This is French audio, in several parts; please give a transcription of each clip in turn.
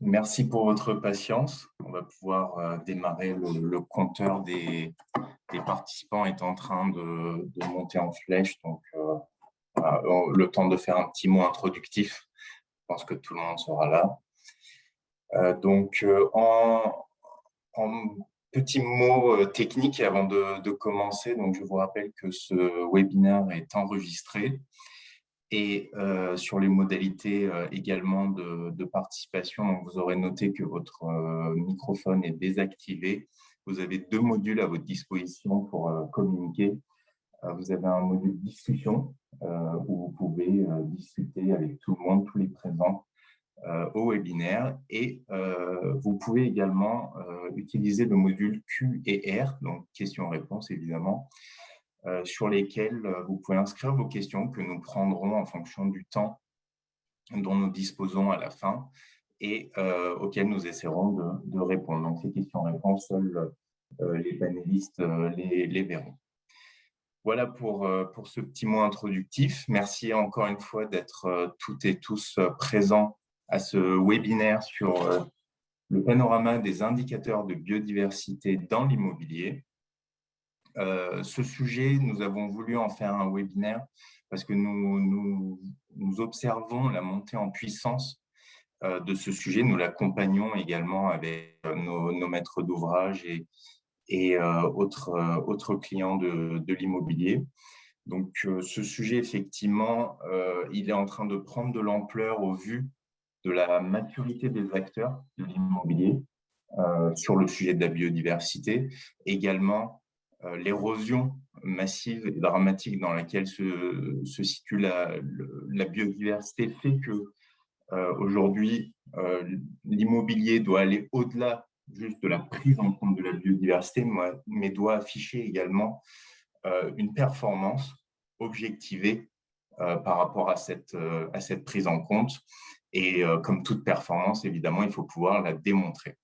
Merci pour votre patience. On va pouvoir démarrer le compteur des participants est en train de monter en flèche. Donc, voilà, le temps de faire un petit mot introductif. Je pense que tout le monde sera là. En petit mot technique avant de commencer, donc je vous rappelle que ce webinaire est enregistré. Et sur les modalités également de participation, donc vous aurez noté que votre microphone est désactivé. Vous avez 2 modules à votre disposition pour communiquer. Vous avez un module discussion où vous pouvez discuter avec tout le monde, tous les présents au webinaire. Et vous pouvez également utiliser le module Q et R, donc questions-réponses évidemment, sur lesquels vous pouvez inscrire vos questions que nous prendrons en fonction du temps dont nous disposons à la fin et auxquelles nous essaierons de répondre. Donc, ces questions-réponses, seuls les panélistes les verront. Voilà pour ce petit mot introductif. Merci encore une fois d'être toutes et tous présents à ce webinaire sur le panorama des indicateurs de biodiversité dans l'immobilier. Ce sujet, nous avons voulu en faire un webinaire parce que nous observons la montée en puissance de ce sujet. Nous l'accompagnons également avec nos maîtres d'ouvrage et autres clients de l'immobilier. Donc, ce sujet, effectivement, il est en train de prendre de l'ampleur au vu de la maturité des acteurs de l'immobilier sur le sujet de la biodiversité, également l'érosion massive et dramatique dans laquelle se situe la biodiversité fait que aujourd'hui, l'immobilier doit aller au-delà juste de la prise en compte de la biodiversité, mais doit afficher également une performance objectivée par rapport à cette prise en compte. Et comme toute performance, évidemment, il faut pouvoir la démontrer.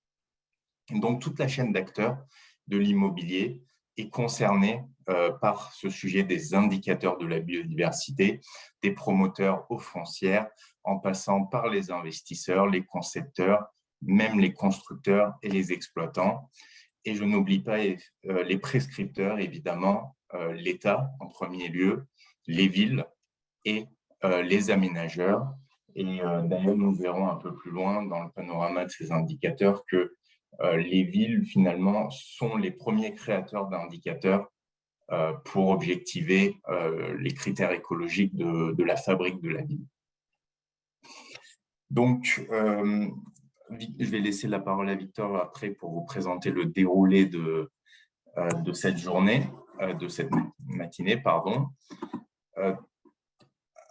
Donc, toute la chaîne d'acteurs de l'immobilier est concernée par ce sujet des indicateurs de la biodiversité, des promoteurs aux foncières, en passant par les investisseurs, les concepteurs, même les constructeurs et les exploitants. Et je n'oublie pas les prescripteurs, évidemment, l'État en premier lieu, les villes et les aménageurs. Et d'ailleurs, nous verrons un peu plus loin dans le panorama de ces indicateurs que les villes, finalement, sont les premiers créateurs d'indicateurs pour objectiver les critères écologiques de la fabrique de la ville. Donc, je vais laisser la parole à Victor après pour vous présenter le déroulé de cette journée, de cette matinée, pardon.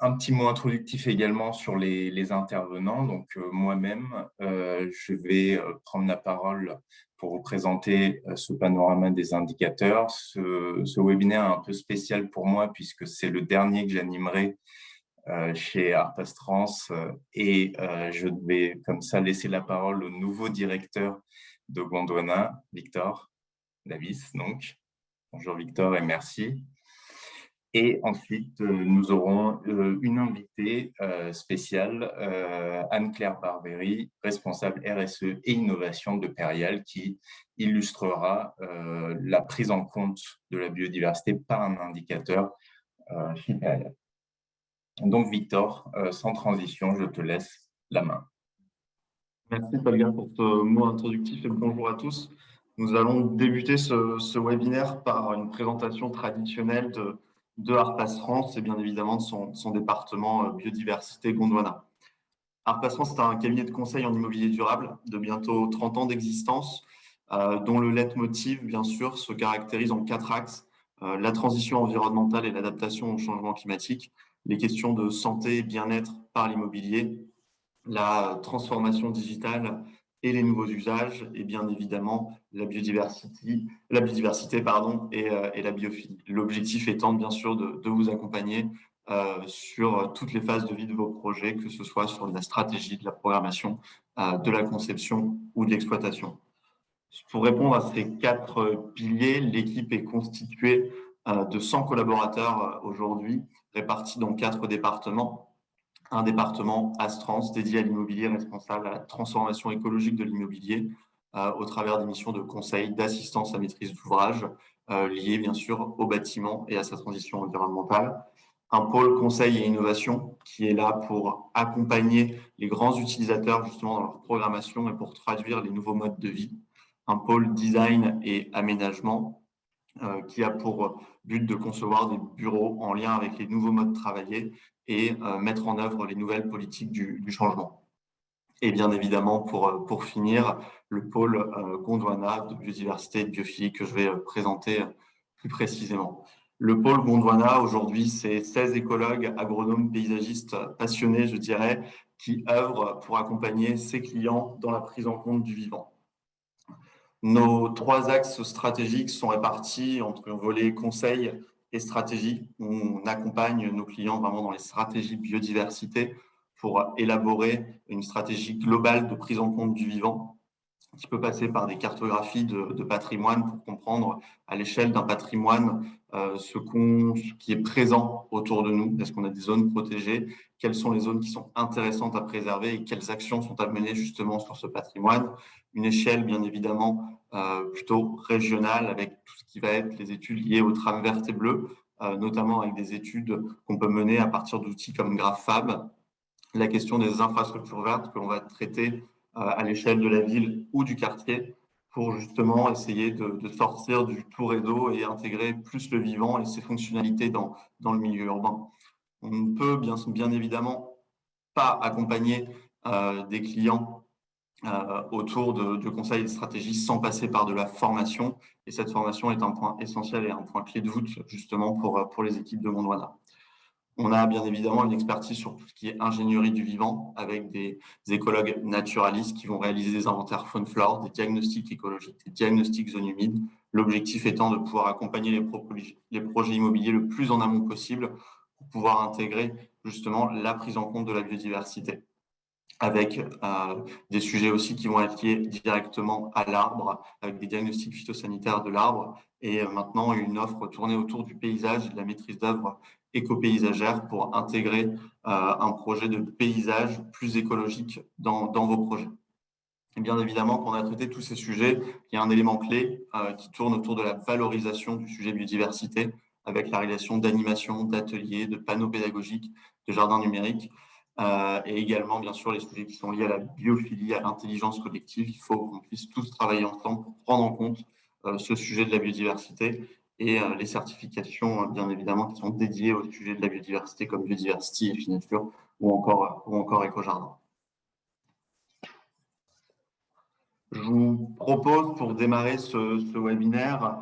Un petit mot introductif également sur les intervenants. Donc, moi-même, je vais prendre la parole pour vous présenter ce panorama des indicateurs. Ce webinaire est un peu spécial pour moi puisque c'est le dernier que j'animerai chez Arpastrans et je vais comme ça laisser la parole au nouveau directeur de Gondwana, Victor Davis. Donc, bonjour Victor et merci. Et ensuite, nous aurons une invitée spéciale, Anne-Claire Barbery, responsable RSE et innovation de Perial, qui illustrera la prise en compte de la biodiversité par un indicateur chez Perial. Donc, Victor, sans transition, je te laisse la main. Merci, Tolga, pour ce mot introductif et bonjour à tous. Nous allons débuter ce webinaire par une présentation traditionnelle de Arpas France et bien évidemment de son département biodiversité Gondwana. Arpas France, c'est un cabinet de conseil en immobilier durable de bientôt 30 ans d'existence, dont le leitmotiv, bien sûr, se caractérise en 4 axes. La transition environnementale et l'adaptation au changement climatique, les questions de santé et bien-être par l'immobilier, la transformation digitale et les nouveaux usages, et bien évidemment la biodiversité et la biophilie. L'objectif étant bien sûr de vous accompagner sur toutes les phases de vie de vos projets, que ce soit sur la stratégie, de la programmation, de la conception ou de l'exploitation. Pour répondre à ces 4 piliers, l'équipe est constituée de 100 collaborateurs aujourd'hui, répartis dans 4 départements. un département Astrans dédié à l'immobilier responsable à la transformation écologique de l'immobilier au travers des missions de conseil, d'assistance à maîtrise d'ouvrage liées bien sûr au bâtiment et à sa transition environnementale. Un pôle conseil et innovation qui est là pour accompagner les grands utilisateurs justement dans leur programmation et pour traduire les nouveaux modes de vie. Un pôle design et aménagement qui a pour but de concevoir des bureaux en lien avec les nouveaux modes de travailler et mettre en œuvre les nouvelles politiques du changement. Et bien évidemment, pour finir, le pôle Gondwana de biodiversité et de biophilie que je vais présenter plus précisément. Le pôle Gondwana, aujourd'hui, c'est 16 écologues, agronomes, paysagistes passionnés, je dirais, qui œuvrent pour accompagner ses clients dans la prise en compte du vivant. Nos 3 axes stratégiques sont répartis entre un volet conseil et stratégie, où on accompagne nos clients vraiment dans les stratégies biodiversité pour élaborer une stratégie globale de prise en compte du vivant qui peut passer par des cartographies de patrimoine pour comprendre à l'échelle d'un patrimoine ce qui est présent autour de nous. Est-ce qu'on a des zones protégées? Quelles sont les zones qui sont intéressantes à préserver et quelles actions sont à mener justement sur ce patrimoine? Une échelle, bien évidemment, plutôt régionale avec tout ce qui va être les études liées aux trames vertes et bleues, notamment avec des études qu'on peut mener à partir d'outils comme GraphFab. La question des infrastructures vertes que l'on va traiter à l'échelle de la ville ou du quartier pour justement essayer de sortir du tout réseau et intégrer plus le vivant et ses fonctionnalités dans le milieu urbain. On ne peut bien évidemment pas accompagner des clients autour de conseils et de stratégies sans passer par de la formation. Et cette formation est un point essentiel et un point clé de voûte justement pour les équipes de Gondwana. On a bien évidemment une expertise sur tout ce qui est ingénierie du vivant avec des écologues naturalistes qui vont réaliser des inventaires faune-flore, des diagnostics écologiques, des diagnostics zones humides. L'objectif étant de pouvoir accompagner les projets immobiliers le plus en amont possible pour pouvoir intégrer justement la prise en compte de la biodiversité avec des sujets aussi qui vont être liés directement à l'arbre, avec des diagnostics phytosanitaires de l'arbre et maintenant une offre tournée autour du paysage et de la maîtrise d'œuvre éco-paysagère pour intégrer un projet de paysage plus écologique dans vos projets. Et bien évidemment, quand on a traité tous ces sujets, il y a un élément clé qui tourne autour de la valorisation du sujet biodiversité avec la réalisation d'animations, d'ateliers, de panneaux pédagogiques, de jardins numériques et également, bien sûr, les sujets qui sont liés à la biophilie, à l'intelligence collective. Il faut qu'on puisse tous travailler ensemble pour prendre en compte ce sujet de la biodiversité et les certifications, bien évidemment, qui sont dédiées au sujet de la biodiversité comme Biodiversity et Finature ou encore Éco-Jardin. Je vous propose, pour démarrer ce webinaire,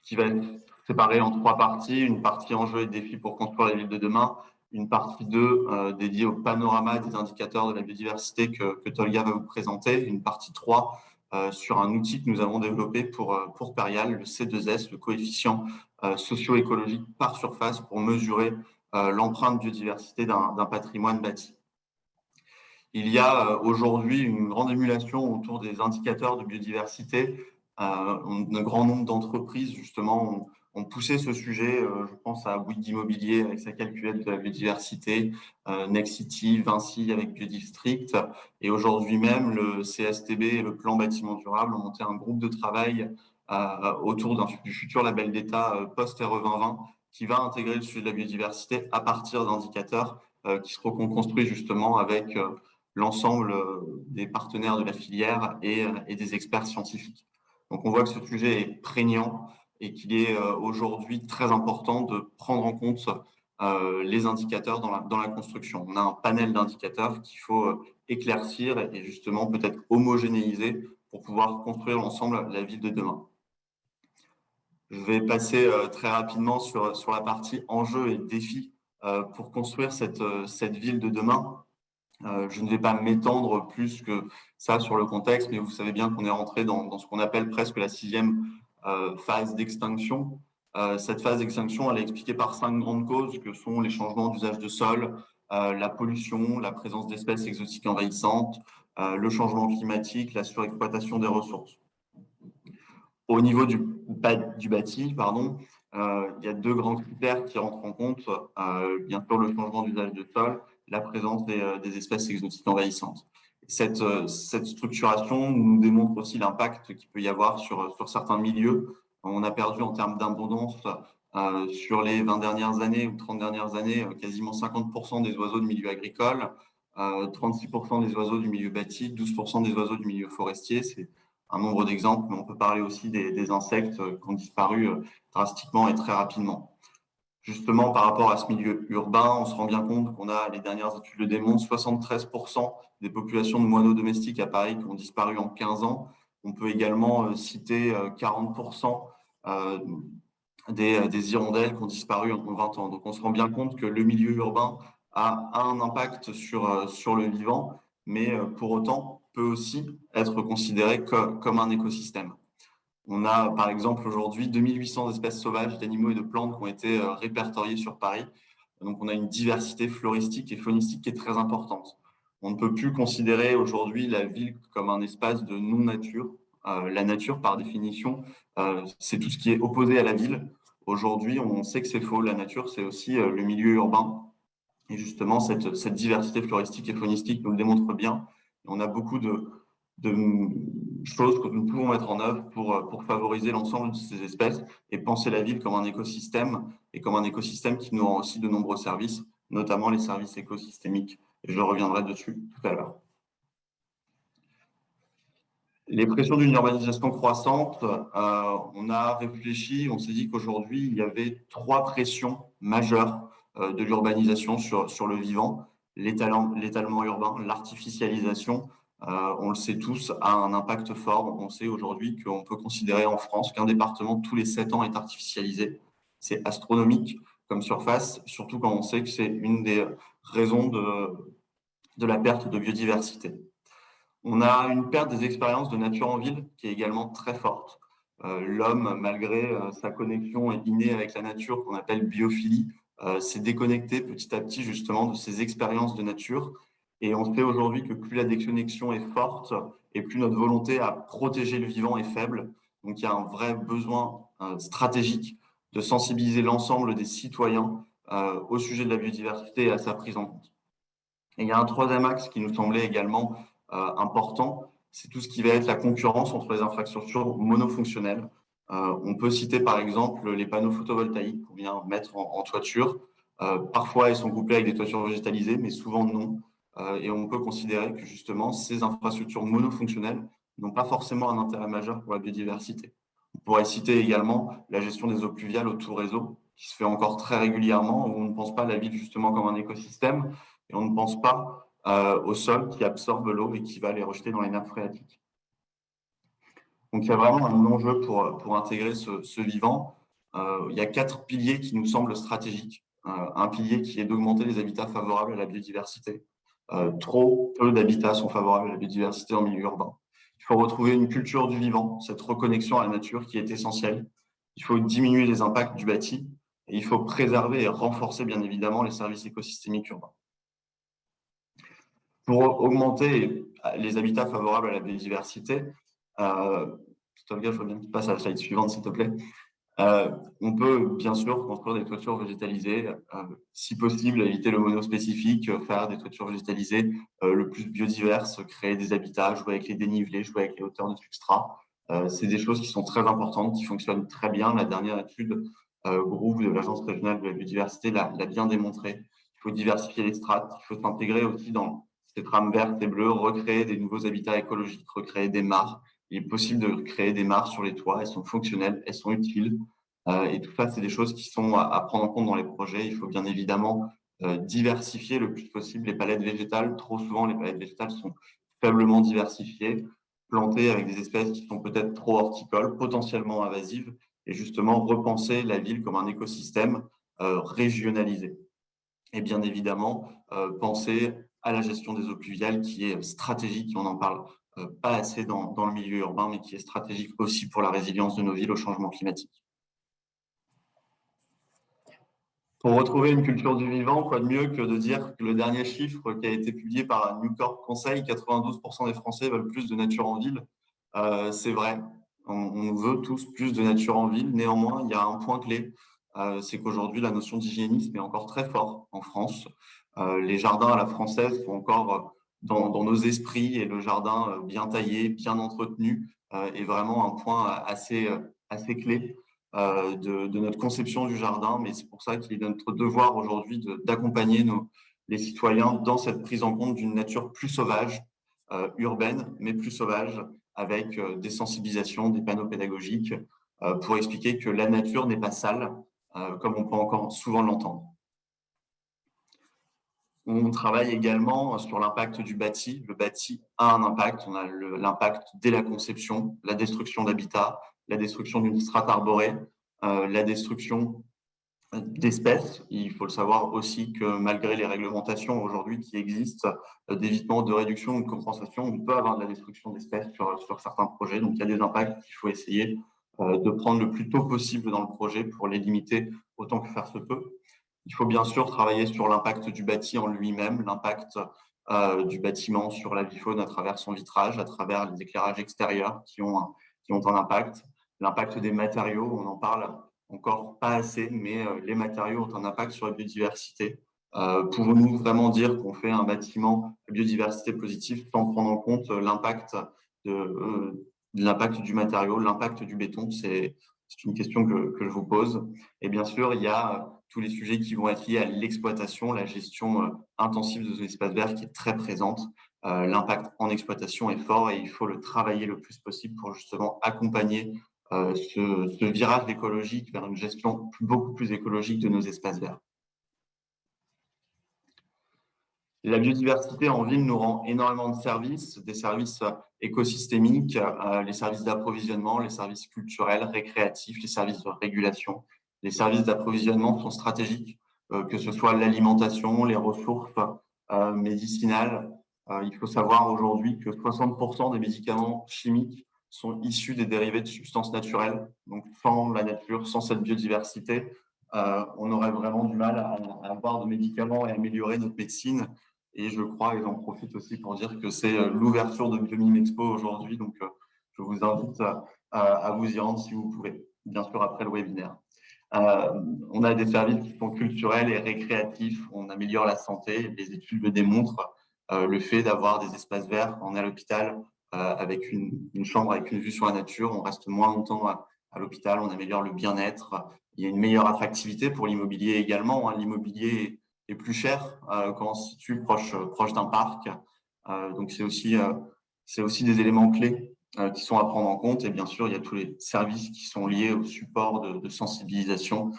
qui va être séparé en 3 parties, une partie enjeux et défis pour construire la ville de demain, une partie 2 dédiée au panorama des indicateurs de la biodiversité que Tolga va vous présenter, une partie 3 sur un outil que nous avons développé pour Perial, le C2S, le coefficient socio-écologique par surface pour mesurer l'empreinte biodiversité d'un patrimoine bâti. Il y a aujourd'hui une grande émulation autour des indicateurs de biodiversité. Un grand nombre d'entreprises, justement, ont poussé ce sujet. Je pense à Bouygues Immobilier avec sa calculette de la biodiversité, Nexity, Vinci avec Biodistrict. Et aujourd'hui même, le CSTB et le plan bâtiment durable ont monté un groupe de travail autour du futur label d'État post-RE 2020 qui va intégrer le sujet de la biodiversité à partir d'indicateurs qui seront construits justement avec l'ensemble des partenaires de la filière et des experts scientifiques. Donc, on voit que ce sujet est prégnant et qu'il est aujourd'hui très important de prendre en compte les indicateurs dans la construction. On a un panel d'indicateurs qu'il faut éclaircir et justement peut-être homogénéiser pour pouvoir construire ensemble la ville de demain. Je vais passer très rapidement sur la partie enjeux et défis pour construire cette ville de demain. Je ne vais pas m'étendre plus que ça sur le contexte, mais vous savez bien qu'on est rentré dans ce qu'on appelle presque la 6e phase d'extinction. Cette phase d'extinction, elle est expliquée par 5 grandes causes que sont les changements d'usage de sol, la pollution, la présence d'espèces exotiques envahissantes, le changement climatique, la surexploitation des ressources. Au niveau du bâti, il y a deux grands critères qui rentrent en compte. Bien sûr, le changement d'usage de sol, la présence des espèces exotiques envahissantes. Cette structuration nous démontre aussi l'impact qu'il peut y avoir sur certains milieux. On a perdu en termes d'abondance sur les 20 dernières années ou 30 dernières années quasiment 50% des oiseaux de milieu agricole, 36% des oiseaux du milieu bâti, 12% des oiseaux du milieu forestier. C'est un nombre d'exemples, mais on peut parler aussi des insectes qui ont disparu drastiquement et très rapidement. Justement, par rapport à ce milieu urbain, on se rend bien compte qu'on a, les dernières études le démontrent, 73% des populations de moineaux domestiques à Paris qui ont disparu en 15 ans. On peut également citer 40% des hirondelles qui ont disparu en 20 ans. Donc, on se rend bien compte que le milieu urbain a un impact sur le vivant, mais pour autant peut aussi être considéré comme un écosystème. On a, par exemple, aujourd'hui 2800 espèces sauvages d'animaux et de plantes qui ont été répertoriées sur Paris. Donc, on a une diversité floristique et faunistique qui est très importante. On ne peut plus considérer aujourd'hui la ville comme un espace de non-nature. La nature, par définition, c'est tout ce qui est opposé à la ville. Aujourd'hui, on sait que c'est faux. La nature, c'est aussi le milieu urbain. Et justement, cette diversité floristique et faunistique nous le démontre bien. On a beaucoup de choses que nous pouvons mettre en œuvre pour favoriser l'ensemble de ces espèces et penser la ville comme un écosystème et comme un écosystème qui nous rend aussi de nombreux services, notamment les services écosystémiques. Et je reviendrai dessus tout à l'heure. Les pressions d'une urbanisation croissante, on a réfléchi, on s'est dit qu'aujourd'hui, il y avait 3 pressions majeures de l'urbanisation sur le vivant. L'étalement urbain, l'artificialisation, on le sait tous, a un impact fort. On sait aujourd'hui qu'on peut considérer en France qu'un département tous les 7 ans est artificialisé. C'est astronomique comme surface, surtout quand on sait que c'est une des raisons de la perte de biodiversité. On a une perte des expériences de nature en ville qui est également très forte. L'homme, malgré sa connexion innée avec la nature qu'on appelle biophilie, s'est déconnecté petit à petit justement de ses expériences de nature. Et on sait aujourd'hui que plus la déconnexion est forte et plus notre volonté à protéger le vivant est faible. Donc il y a un vrai besoin stratégique de sensibiliser l'ensemble des citoyens au sujet de la biodiversité et à sa prise en compte. Et il y a un troisième axe qui nous semblait également important, c'est tout ce qui va être la concurrence entre les infrastructures monofonctionnelles. On peut citer par exemple les panneaux photovoltaïques qu'on vient mettre en toiture. Parfois, ils sont couplés avec des toitures végétalisées, mais souvent non. Et on peut considérer que justement, ces infrastructures monofonctionnelles n'ont pas forcément un intérêt majeur pour la biodiversité. On pourrait citer également la gestion des eaux pluviales au tout réseau, qui se fait encore très régulièrement, où on ne pense pas à la ville justement comme un écosystème, et on ne pense pas au sol qui absorbe l'eau et qui va les rejeter dans les nappes phréatiques. Donc, il y a vraiment un enjeu pour intégrer ce vivant. Il y a 4 piliers qui nous semblent stratégiques. Un pilier qui est d'augmenter les habitats favorables à la biodiversité. Trop peu d'habitats sont favorables à la biodiversité en milieu urbain. Il faut retrouver une culture du vivant, cette reconnexion à la nature qui est essentielle. Il faut diminuer les impacts du bâti et il faut préserver et renforcer bien évidemment les services écosystémiques urbains. Pour augmenter les habitats favorables à la biodiversité, Tolga, il faut bien que tu passes à la slide suivante, s'il te plaît. On peut bien sûr construire des toitures végétalisées, si possible, éviter le monospécifique, faire des toitures végétalisées le plus biodiverses, créer des habitats, jouer avec les dénivelés, jouer avec les hauteurs de substrat. C'est des choses qui sont très importantes, qui fonctionnent très bien. La dernière étude groupe de l'Agence régionale de la biodiversité l'a bien démontré. Il faut diversifier les strates, il faut s'intégrer aussi dans ces trames vertes et bleues, recréer des nouveaux habitats écologiques, recréer des mares. Il est possible de créer des mares sur les toits, elles sont fonctionnelles, elles sont utiles. Et tout ça, c'est des choses qui sont à prendre en compte dans les projets. Il faut bien évidemment diversifier le plus possible les palettes végétales. Trop souvent, les palettes végétales sont faiblement diversifiées, plantées avec des espèces qui sont peut-être trop horticoles, potentiellement invasives, et justement repenser la ville comme un écosystème régionalisé. Et bien évidemment, penser à la gestion des eaux pluviales qui est stratégique, et on n'en parle pas assez dans le milieu urbain, mais qui est stratégique aussi pour la résilience de nos villes au changement climatique. Pour retrouver une culture du vivant, quoi de mieux que de dire que le dernier chiffre qui a été publié par New Corp Conseil, 92% des Français veulent plus de nature en ville. C'est vrai. On veut tous plus de nature en ville. Néanmoins, il y a un point clé, c'est qu'aujourd'hui, la notion d'hygiénisme est encore très forte en France. Les jardins à la française sont encore dans nos esprits et le jardin bien taillé, bien entretenu est vraiment un point assez clé de notre conception du jardin. Mais c'est pour ça qu'il est de notre devoir aujourd'hui d'accompagner les citoyens dans cette prise en compte d'une nature plus sauvage, urbaine, mais plus sauvage, avec des sensibilisations, des panneaux pédagogiques pour expliquer que la nature n'est pas sale, comme on peut encore souvent l'entendre. On travaille également sur l'impact du bâti. Le bâti a un impact. On a l'impact dès la conception, la destruction d'habitats, la destruction d'une strate arborée, la destruction d'espèces. Il faut le savoir aussi que malgré les réglementations aujourd'hui qui existent d'évitement, de réduction ou de compensation, on peut avoir de la destruction d'espèces sur certains projets. Donc, il y a des impacts qu'il faut essayer de prendre le plus tôt possible dans le projet pour les limiter autant que faire se peut. Il faut bien sûr travailler sur l'impact du bâti en lui-même, l'impact du bâtiment sur la vie faune à travers son vitrage, à travers les éclairages extérieurs qui ont un impact, l'impact des matériaux, on en parle encore pas assez, mais les matériaux ont un impact sur la biodiversité. Pouvons-nous vraiment dire qu'on fait un bâtiment à biodiversité positive sans prendre en compte l'impact du matériau, l'impact du béton? C'est une question que je vous pose. Et bien sûr, il y a tous les sujets qui vont être liés à l'exploitation, la gestion intensive de l'espace vert qui est très présente. L'impact en exploitation est fort et il faut le travailler le plus possible pour justement accompagner ce virage écologique vers une gestion beaucoup plus écologique de nos espaces verts. La biodiversité en ville nous rend énormément de services, des services écosystémiques, les services d'approvisionnement, les services culturels, récréatifs, les services de régulation. Les services d'approvisionnement sont stratégiques, que ce soit l'alimentation, les ressources médicinales. Il faut savoir aujourd'hui que 60% des médicaments chimiques sont issus des dérivés de substances naturelles. Donc, sans la nature, sans cette biodiversité, on aurait vraiment du mal à avoir de médicaments et améliorer notre médecine. Et je crois, et j'en profite aussi pour dire que c'est l'ouverture de Biomime Expo aujourd'hui. Donc, je vous invite à vous y rendre si vous pouvez, bien sûr après le webinaire. On a des services qui sont culturels et récréatifs. On améliore la santé. Les études le démontrent. Le fait d'avoir des espaces verts, on est à l'hôpital avec une chambre avec une vue sur la nature, on reste moins longtemps à l'hôpital, on améliore le bien-être. Il y a une meilleure attractivité pour l'immobilier également. L'immobilier est plus cher quand on se situe proche d'un parc. Donc, c'est aussi des éléments clés qui sont à prendre en compte. Et bien sûr, il y a tous les services qui sont liés au support de sensibilisation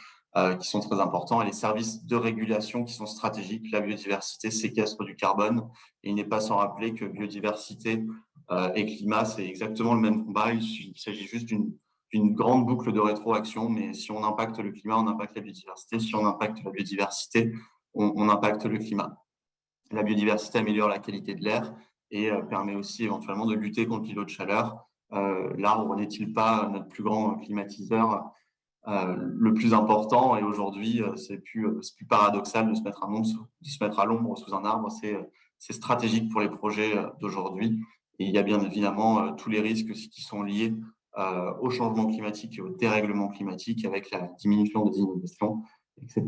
qui sont très importants et les services de régulation qui sont stratégiques. La biodiversité séquestre du carbone et il n'est pas sans rappeler que biodiversité et climat, c'est exactement le même combat. Il s'agit juste d'une grande boucle de rétroaction, mais si on impacte le climat, on impacte la biodiversité. Si on impacte la biodiversité, on impacte le climat. La biodiversité améliore la qualité de l'air et permet aussi éventuellement de lutter contre l'îlot de chaleur. L'arbre n'est-il pas notre plus grand climatiseur le plus important? Et aujourd'hui, c'est plus paradoxal de se mettre à l'ombre sous un arbre. C'est stratégique pour les projets d'aujourd'hui. Et il y a bien évidemment tous les risques qui sont liés au changement climatique et au dérèglement climatique avec la diminution des inondations, etc.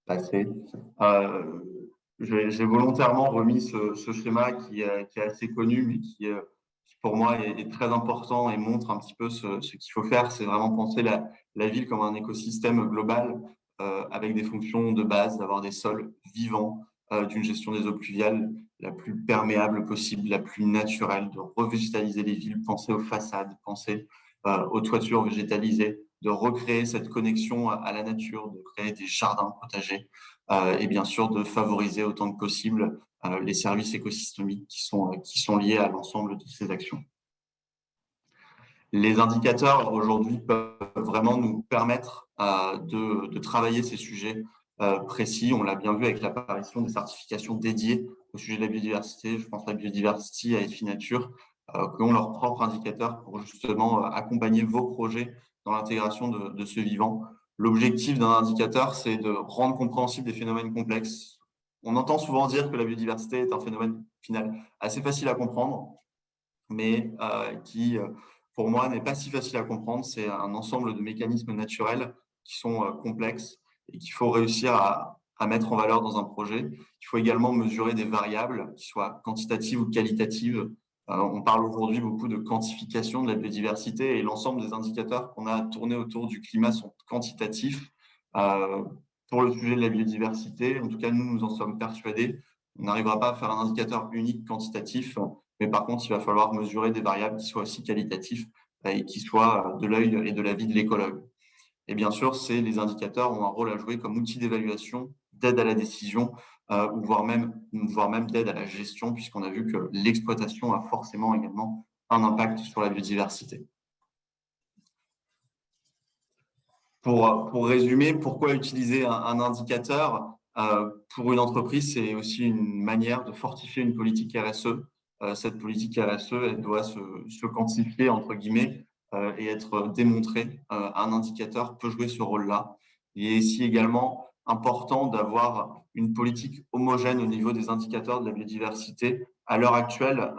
Passer. J'ai volontairement remis ce schéma qui est assez connu, mais qui pour moi est très important et montre un petit peu ce qu'il faut faire. C'est vraiment penser la ville comme un écosystème global avec des fonctions de base, d'avoir des sols vivants, d'une gestion des eaux pluviales la plus perméable possible, la plus naturelle, de revégétaliser les villes, penser aux façades, penser aux toitures végétalisées, de recréer cette connexion à la nature, de créer des jardins potagers et bien sûr de favoriser autant que possible les services écosystémiques qui sont liés à l'ensemble de ces actions. Les indicateurs aujourd'hui peuvent vraiment nous permettre de travailler ces sujets précis. On l'a bien vu avec l'apparition des certifications dédiées au sujet de la biodiversité. Je pense à Biodiversity, à EFI Nature, qui ont leurs propres indicateurs pour justement accompagner vos projets dans l'intégration de ce vivant. L'objectif d'un indicateur, c'est de rendre compréhensible des phénomènes complexes On entend souvent dire que la biodiversité est un phénomène final assez facile à comprendre, mais qui, pour moi, n'est pas si facile à comprendre. C'est un ensemble de mécanismes naturels qui sont complexes et qu'il faut réussir à mettre en valeur dans un projet. Il faut également mesurer des variables, qui soient quantitatives ou qualitatives. On parle aujourd'hui beaucoup de quantification de la biodiversité et l'ensemble des indicateurs qu'on a tournés autour du climat sont quantitatifs. Euh, pour le sujet de la biodiversité, en tout cas, nous en sommes persuadés. On n'arrivera pas à faire un indicateur unique quantitatif, mais par contre, il va falloir mesurer des variables qui soient aussi qualitatives et qui soient de l'œil et de la vie de l'écologue. Et bien sûr, les indicateurs ont un rôle à jouer comme outil d'évaluation, d'aide à la décision, ou voire même d'aide à la gestion, puisqu'on a vu que l'exploitation a forcément également un impact sur la biodiversité. Pour résumer, pourquoi utiliser un indicateur pour une entreprise, c'est aussi une manière de fortifier une politique RSE. Cette politique RSE, elle doit se quantifier, entre guillemets, et être démontrée. Un indicateur peut jouer ce rôle-là. Il est ici également important d'avoir une politique homogène au niveau des indicateurs de la biodiversité. À l'heure actuelle,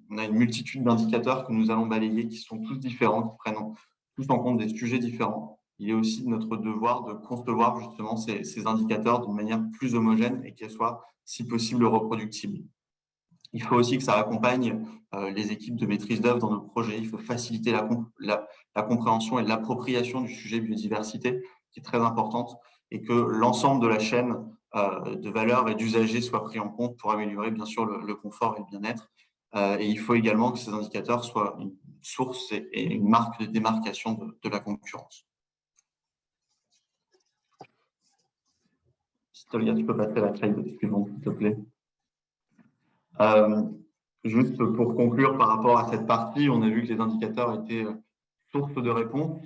on a une multitude d'indicateurs que nous allons balayer qui sont tous différents, qui prennent tous en compte des sujets différents. Il est aussi de notre devoir de concevoir justement ces indicateurs d'une manière plus homogène et qu'elles soient, si possible, reproductibles. Il faut aussi que ça accompagne les équipes de maîtrise d'œuvre dans nos projets. Il faut faciliter la compréhension et l'appropriation du sujet biodiversité, qui est très importante, et que l'ensemble de la chaîne de valeur et d'usagers soit pris en compte pour améliorer, bien sûr, le confort et le bien-être. Et il faut également que ces indicateurs soient une source et une marque de démarcation de la concurrence. Tolga, tu peux passer à la slide suivante, s'il te plaît. Juste pour conclure par rapport à cette partie, on a vu que les indicateurs étaient source de réponse.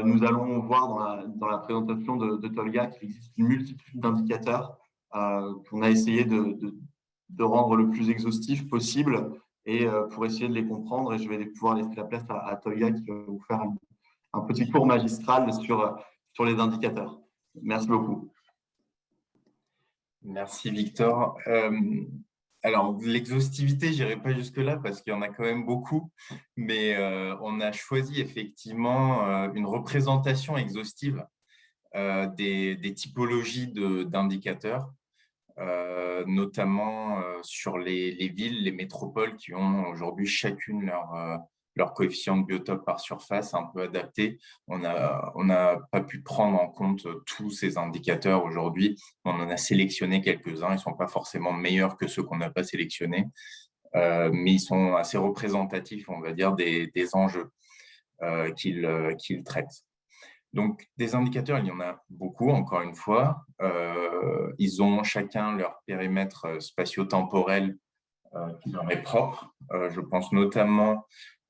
Nous allons voir dans la présentation de Tolga qu'il existe une multitude d'indicateurs qu'on a essayé de rendre le plus exhaustif possible et pour essayer de les comprendre. Et je vais pouvoir laisser la place à Tolga qui va vous faire un petit cours magistral sur les indicateurs. Merci beaucoup. Merci Victor. Alors, l'exhaustivité, je n'irai pas jusque-là parce qu'il y en a quand même beaucoup, mais on a choisi effectivement une représentation exhaustive des typologies d'indicateurs, notamment sur les villes, les métropoles qui ont aujourd'hui chacune leur coefficient de biotope par surface un peu adapté. On n'a pas pu prendre en compte tous ces indicateurs aujourd'hui. On en a sélectionné quelques-uns. Ils ne sont pas forcément meilleurs que ceux qu'on n'a pas sélectionnés, mais ils sont assez représentatifs, on va dire, des enjeux qu'ils traitent. Donc, des indicateurs, il y en a beaucoup, encore une fois. Ils ont chacun leur périmètre spatio-temporel qui leur est propre. Je pense notamment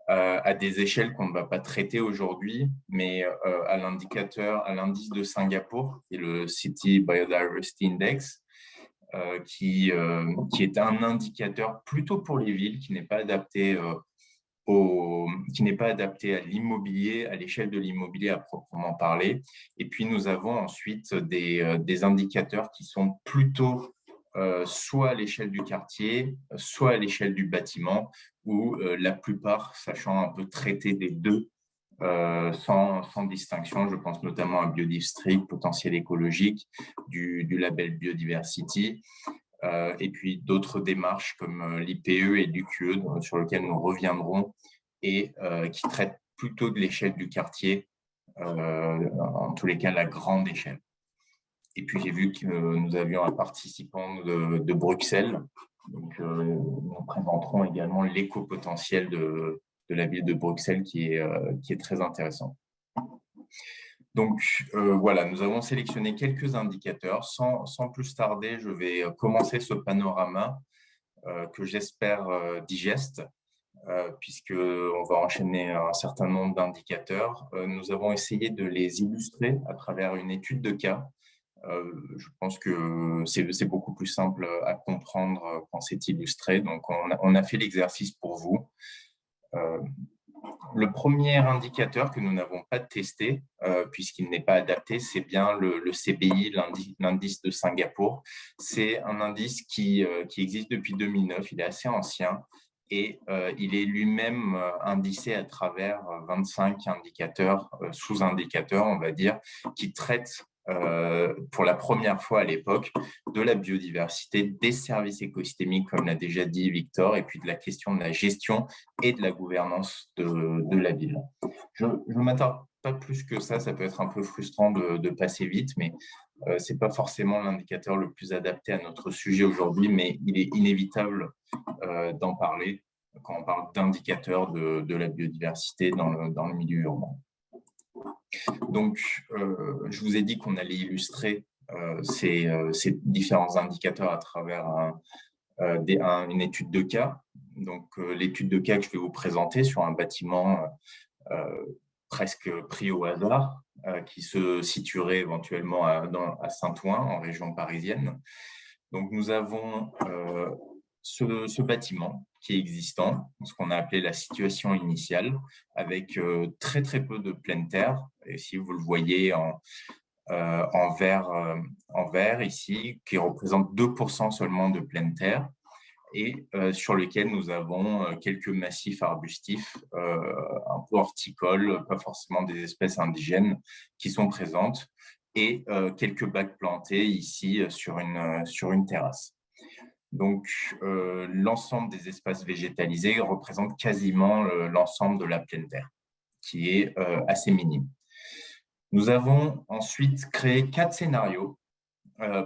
à des échelles qu'on ne va pas traiter aujourd'hui, mais à l'indice de Singapour, qui est le City Biodiversity Index, qui est un indicateur plutôt pour les villes, qui n'est pas adapté à l'immobilier, à l'échelle de l'immobilier à proprement parler. Et puis, nous avons ensuite des indicateurs qui sont plutôt soit à l'échelle du quartier, soit à l'échelle du bâtiment, où la plupart, sachant un peu traiter des deux sans distinction. Je pense notamment à Biodistrict, potentiel écologique, du label Biodiversity, et puis d'autres démarches comme l'IPE et l'UQE, sur lesquelles nous reviendrons, et qui traitent plutôt de l'échelle du quartier, en tous les cas la grande échelle. Et puis j'ai vu que nous avions un participant de Bruxelles, donc nous présenterons également l'éco-potentiel de la ville de Bruxelles qui est très intéressant. Donc voilà, nous avons sélectionné quelques indicateurs. Sans plus tarder, je vais commencer ce panorama que j'espère digeste, puisqu'on va enchaîner un certain nombre d'indicateurs. Nous avons essayé de les illustrer à travers une étude de cas. Je pense que c'est beaucoup plus simple à comprendre quand c'est illustré. Donc, on a fait l'exercice pour vous. Le premier indicateur que nous n'avons pas testé, puisqu'il n'est pas adapté, c'est bien le CBI, l'indice de Singapour. C'est un indice qui existe depuis 2009, il est assez ancien et il est lui-même indicé à travers 25 indicateurs, sous-indicateurs, on va dire, qui traitent pour la première fois à l'époque de la biodiversité, des services écosystémiques, comme l'a déjà dit Victor, et puis de la question de la gestion et de la gouvernance de la ville. Je ne m'attarde pas plus que ça peut être un peu frustrant de passer vite, mais ce n'est pas forcément l'indicateur le plus adapté à notre sujet aujourd'hui, mais il est inévitable d'en parler quand on parle d'indicateurs de la biodiversité dans le milieu urbain. Donc, je vous ai dit qu'on allait illustrer ces différents indicateurs à travers une étude de cas. Donc, l'étude de cas que je vais vous présenter sur un bâtiment presque pris au hasard, qui se situerait éventuellement à Saint-Ouen, en région parisienne. Donc, nous avons ce bâtiment qui est existant, ce qu'on a appelé la situation initiale, avec très très peu de pleine terre. Et si vous le voyez en vert ici, qui représente 2% seulement de pleine terre, et sur lequel nous avons quelques massifs arbustifs, un peu horticoles, pas forcément des espèces indigènes qui sont présentes, et quelques bacs plantés ici sur une terrasse. Donc, l'ensemble des espaces végétalisés représente quasiment l'ensemble de la pleine terre, qui est assez minime. Nous avons ensuite créé 4 scénarios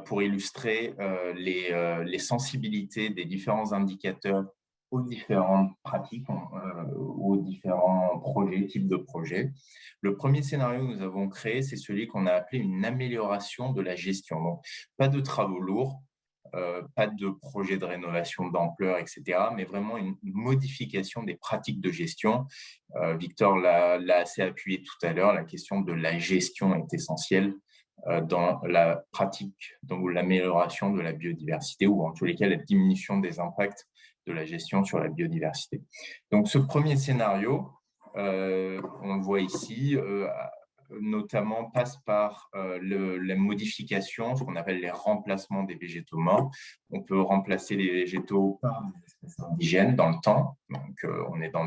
pour illustrer les sensibilités des différents indicateurs aux différentes pratiques, aux différents types de projets. Le premier scénario que nous avons créé, c'est celui qu'on a appelé une amélioration de la gestion. Donc, pas de travaux lourds, pas de projet de rénovation d'ampleur, etc., mais vraiment une modification des pratiques de gestion. Victor l'a assez appuyé tout à l'heure, la question de la gestion est essentielle dans la pratique, dans l'amélioration de la biodiversité, ou en tous les cas la diminution des impacts de la gestion sur la biodiversité. Donc ce premier scénario, on le voit ici, notamment passe par la modification, ce qu'on appelle les remplacements des végétaux morts. On peut remplacer les végétaux par des espèces indigènes dans le temps, donc on est dans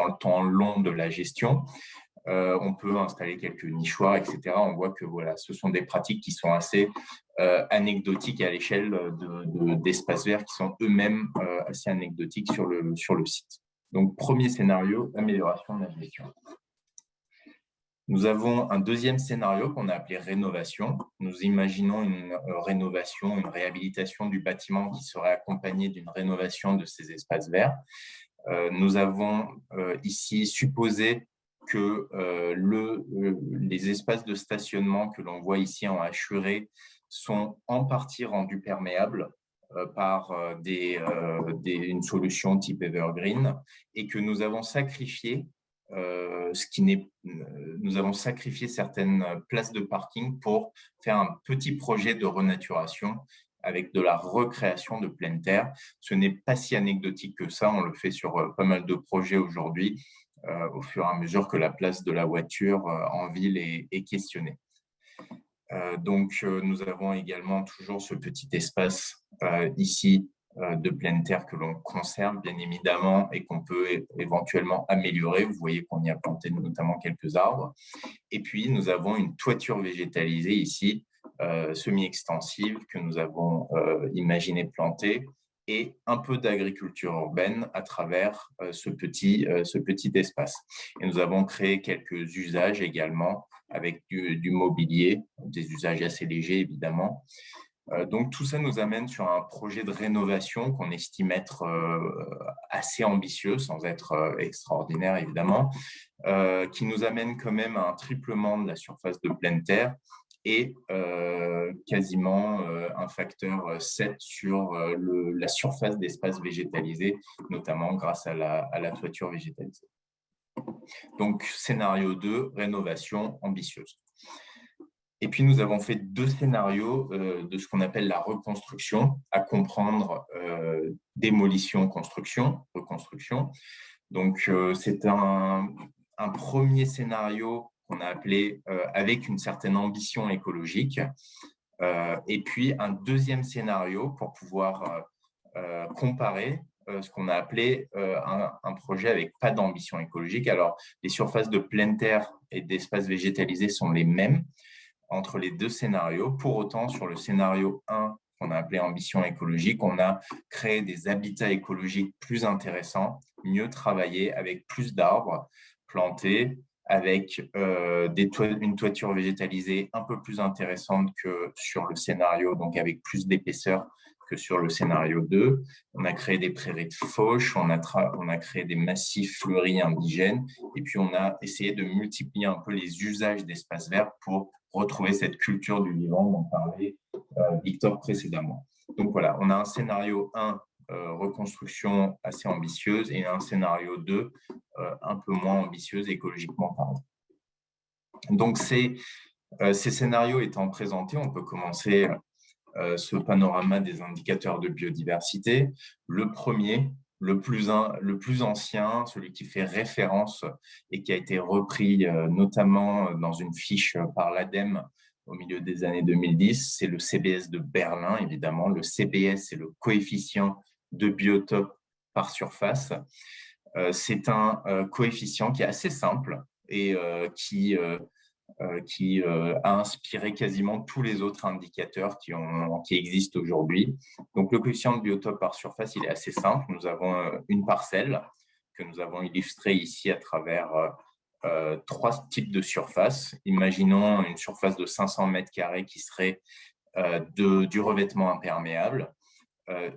le temps long de la gestion. On peut installer quelques nichoirs, etc. On voit que voilà, ce sont des pratiques qui sont assez anecdotiques à l'échelle d'espaces verts qui sont eux-mêmes assez anecdotiques sur le site. Donc, premier scénario, amélioration de la gestion. Nous avons un deuxième scénario qu'on a appelé rénovation. Nous imaginons une rénovation, une réhabilitation du bâtiment qui serait accompagnée d'une rénovation de ces espaces verts. Nous avons ici supposé que les espaces de stationnement que l'on voit ici en hachuré sont en partie rendus perméables par une solution type Evergreen, et que nous avons sacrifié nous avons sacrifié certaines places de parking pour faire un petit projet de renaturation avec de la recréation de pleine terre. Ce n'est pas si anecdotique que ça, on le fait sur pas mal de projets aujourd'hui, au fur et à mesure que la place de la voiture en ville est questionnée. Donc, nous avons également toujours ce petit espace ici de pleine terre que l'on conserve bien évidemment et qu'on peut éventuellement améliorer. Vous voyez qu'on y a planté notamment quelques arbres. Et puis, nous avons une toiture végétalisée ici, semi-extensive, que nous avons imaginé planter, et un peu d'agriculture urbaine à travers ce petit espace. Et nous avons créé quelques usages également avec du mobilier, des usages assez légers évidemment. Donc tout ça nous amène sur un projet de rénovation qu'on estime être assez ambitieux, sans être extraordinaire évidemment, qui nous amène quand même à un triplement de la surface de pleine terre et quasiment un facteur 7 sur la surface d'espace végétalisé, notamment grâce à la toiture végétalisée. Donc, scénario 2, rénovation ambitieuse. Et puis, nous avons fait 2 scénarios de ce qu'on appelle la reconstruction, à comprendre démolition, construction, reconstruction. Donc, c'est un premier scénario qu'on a appelé avec une certaine ambition écologique. Et puis, un deuxième scénario pour pouvoir comparer ce qu'on a appelé un projet avec pas d'ambition écologique. Alors, les surfaces de pleine terre et d'espaces végétalisés sont les mêmes entre les deux scénarios. Pour autant, sur le scénario 1, qu'on a appelé ambition écologique, on a créé des habitats écologiques plus intéressants, mieux travaillés, avec plus d'arbres plantés, avec une toiture végétalisée un peu plus intéressante que sur le scénario, donc avec plus d'épaisseur que sur le scénario 2. On a créé des prairies de fauche, on a créé des massifs fleuris indigènes, et puis on a essayé de multiplier un peu les usages d'espaces verts pour retrouver cette culture du vivant dont parlait Victor précédemment. Donc voilà, on a un scénario 1, reconstruction assez ambitieuse, et un scénario 2, un peu moins ambitieuse écologiquement parlant. Donc ces scénarios étant présentés, on peut commencer ce panorama des indicateurs de biodiversité. Le premier, le plus ancien, celui qui fait référence et qui a été repris notamment dans une fiche par l'ADEME au milieu des années 2010, c'est le CBS de Berlin, évidemment. Le CBS, c'est le coefficient de biotope par surface. C'est un coefficient qui est assez simple et qui a inspiré quasiment tous les autres indicateurs qui existent aujourd'hui. Donc, le coefficient de biotope par surface, il est assez simple. Nous avons une parcelle que nous avons illustrée ici à travers 3 types de surfaces. Imaginons une surface de 500 mètres carrés qui serait du revêtement imperméable.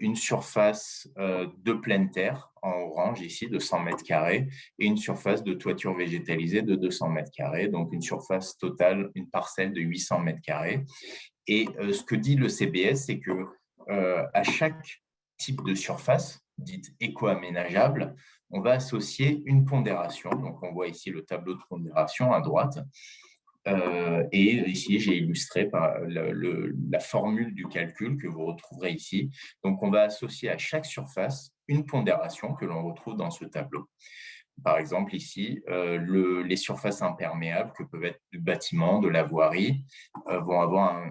Une surface de pleine terre en orange ici de 100 mètres carrés et une surface de toiture végétalisée de 200 mètres carrés, donc une surface totale, une parcelle de 800 mètres carrés. Et ce que dit le CBS, c'est que à chaque type de surface, dite éco-aménageable, on va associer une pondération. Donc on voit ici le tableau de pondération à droite. Et ici, j'ai illustré par la formule du calcul que vous retrouverez ici. Donc, on va associer à chaque surface une pondération que l'on retrouve dans ce tableau. Par exemple, ici, les surfaces imperméables, que peuvent être du bâtiment, de la voirie, vont avoir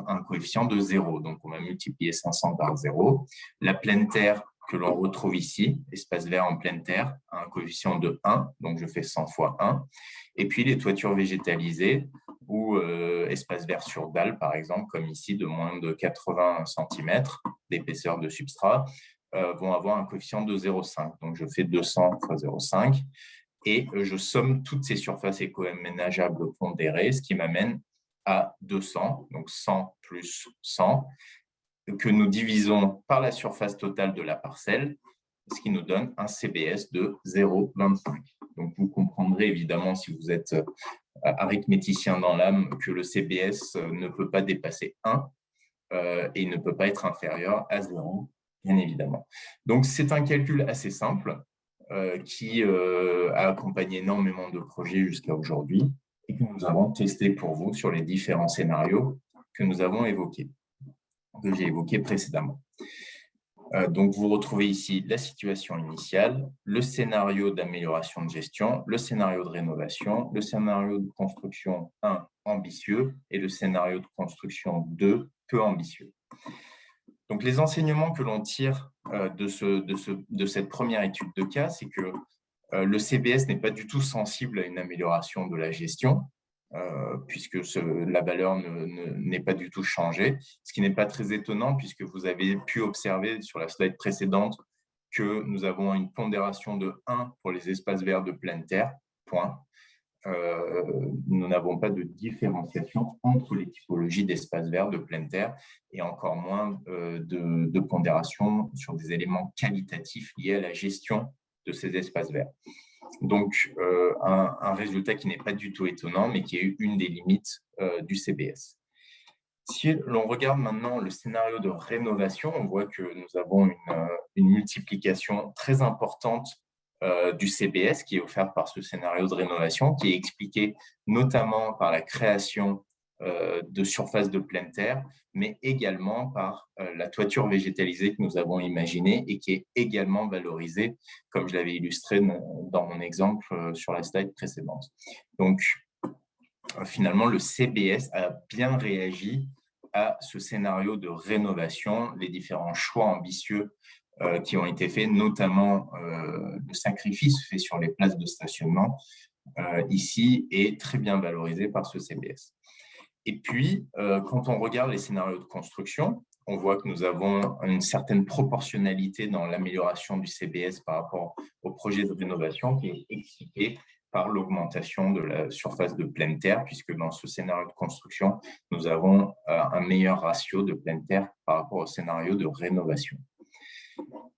un coefficient de 0. Donc, on va multiplier 500 par 0. La pleine terre, que l'on retrouve ici, espace vert en pleine terre, a un coefficient de 1, donc je fais 100 fois 1. Et puis les toitures végétalisées ou espace vert sur dalle, par exemple, comme ici, de moins de 80 cm d'épaisseur de substrat, vont avoir un coefficient de 0,5. Donc je fais 200 fois 0,5 et je somme toutes ces surfaces éco-aménageables pondérées, ce qui m'amène à 200, donc 100 plus 100, que nous divisons par la surface totale de la parcelle, ce qui nous donne un CBS de 0,25. Donc, vous comprendrez évidemment, si vous êtes arithméticien dans l'âme, que le CBS ne peut pas dépasser 1 et ne peut pas être inférieur à 0, bien évidemment. Donc, c'est un calcul assez simple qui a accompagné énormément de projets jusqu'à aujourd'hui et que nous avons testé pour vous sur les différents scénarios que nous avons évoqués, que j'ai évoqué précédemment. Donc, vous retrouvez ici la situation initiale, le scénario d'amélioration de gestion, le scénario de rénovation, le scénario de construction 1 ambitieux et le scénario de construction 2 peu ambitieux. Donc, les enseignements que l'on tire de cette première étude de cas, c'est que le CBS n'est pas du tout sensible à une amélioration de la gestion, puisque la valeur n'est pas du tout changée, ce qui n'est pas très étonnant puisque vous avez pu observer sur la slide précédente que nous avons une pondération de 1 pour les espaces verts de pleine terre, point. Nous n'avons pas de différenciation entre les typologies d'espaces verts de pleine terre et encore moins de pondération sur des éléments qualitatifs liés à la gestion de ces espaces verts. Donc, un résultat qui n'est pas du tout étonnant, mais qui est une des limites du CBS. Si l'on regarde maintenant le scénario de rénovation, on voit que nous avons une multiplication très importante du CBS qui est offerte par ce scénario de rénovation, qui est expliqué notamment par la création de surface de pleine terre, mais également par la toiture végétalisée que nous avons imaginée et qui est également valorisée, comme je l'avais illustré dans mon exemple sur la slide précédente. Donc, finalement, le CBS a bien réagi à ce scénario de rénovation, les différents choix ambitieux qui ont été faits, notamment le sacrifice fait sur les places de stationnement, ici, est très bien valorisé par ce CBS. Et puis, quand on regarde les scénarios de construction, on voit que nous avons une certaine proportionnalité dans l'amélioration du CBS par rapport au projet de rénovation qui est expliqué par l'augmentation de la surface de pleine terre, puisque dans ce scénario de construction, nous avons un meilleur ratio de pleine terre par rapport au scénario de rénovation.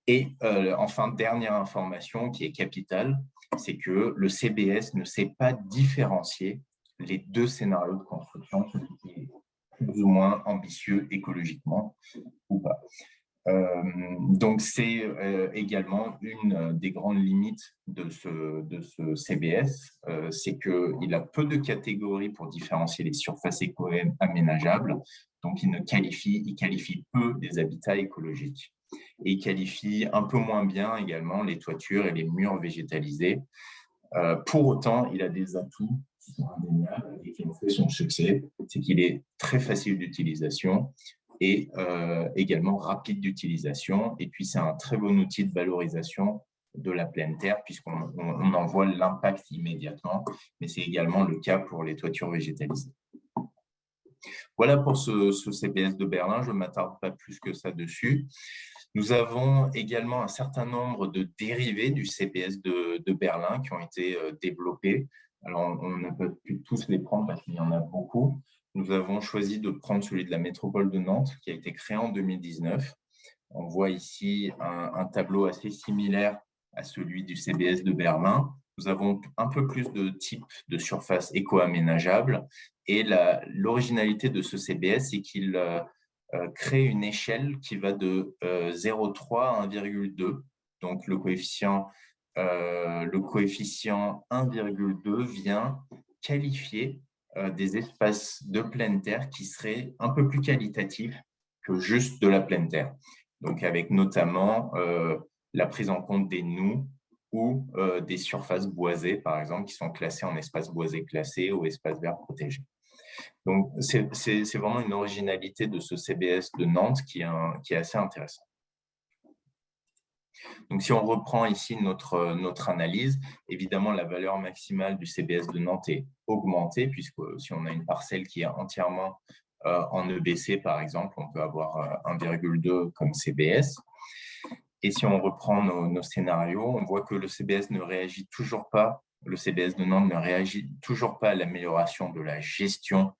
Et enfin, dernière information qui est capitale, c'est que le CBS ne sait pas différencier les deux scénarios de construction, qui est plus ou moins ambitieux écologiquement ou pas. Donc, c'est également une des grandes limites de ce CBS, c'est qu'il a peu de catégories pour différencier les surfaces éco-aménageables, donc il qualifie peu les habitats écologiques. Et il qualifie un peu moins bien également les toitures et les murs végétalisés. Pour autant, il a des atouts qui sont indéniables et qui ont fait son succès, c'est qu'il est très facile d'utilisation et également rapide d'utilisation. Et puis, c'est un très bon outil de valorisation de la pleine terre puisqu'on en voit l'impact immédiatement, mais c'est également le cas pour les toitures végétalisées. Voilà pour ce CBS de Berlin, je ne m'attarde pas plus que ça dessus. Nous avons également un certain nombre de dérivés du CBS de Berlin qui ont été développés. Alors, on n'a pas pu tous les prendre parce qu'il y en a beaucoup. Nous avons choisi de prendre celui de la métropole de Nantes qui a été créé en 2019. On voit ici un tableau assez similaire à celui du CBS de Berlin. Nous avons un peu plus de types de surfaces éco-aménageables. Et l'originalité de ce CBS, c'est qu'il crée une échelle qui va de 0,3 à 1,2. Donc, le coefficient 1,2 vient qualifier des espaces de pleine terre qui seraient un peu plus qualitatifs que juste de la pleine terre. Donc, avec notamment la prise en compte des noues ou des surfaces boisées, par exemple, qui sont classées en espaces boisés classés ou espaces verts protégés. Donc, c'est vraiment une originalité de ce CBS de Nantes qui est assez intéressant. Donc, si on reprend ici notre analyse, évidemment, la valeur maximale du CBS de Nantes est augmentée, puisque si on a une parcelle qui est entièrement en EBC, par exemple, on peut avoir 1,2 comme CBS. Et si on reprend nos scénarios, on voit que le CBS ne réagit toujours pas, le CBS de Nantes ne réagit toujours pas à l'amélioration de la gestion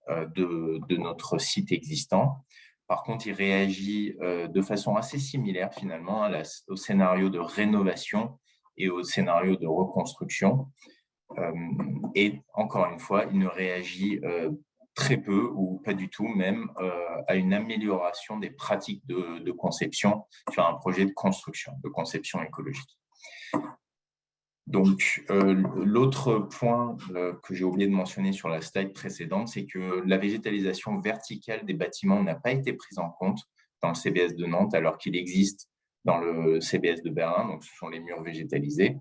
de notre site existant. Par contre, il réagit de façon assez similaire finalement au scénario de rénovation et au scénario de reconstruction. Et encore une fois, il ne réagit très peu ou pas du tout même à une amélioration des pratiques de conception sur un projet de construction, de conception écologique. Donc, l'autre point que j'ai oublié de mentionner sur la slide précédente, c'est que la végétalisation verticale des bâtiments n'a pas été prise en compte dans le CBS de Nantes, alors qu'il existe dans le CBS de Berlin, donc ce sont les murs végétalisés.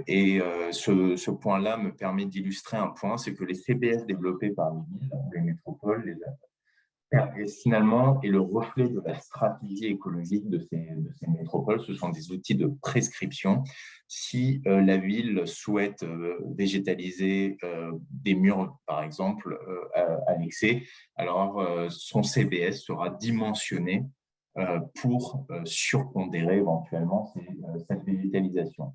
Et ce point-là me permet d'illustrer un point, c'est que les CBS développés par les villes, les métropoles, finalement, est le reflet de la stratégie écologique de ces métropoles. Ce sont des outils de prescription. Si la ville souhaite végétaliser des murs, par exemple, annexés, alors son CBS sera dimensionné pour surpondérer éventuellement cette végétalisation.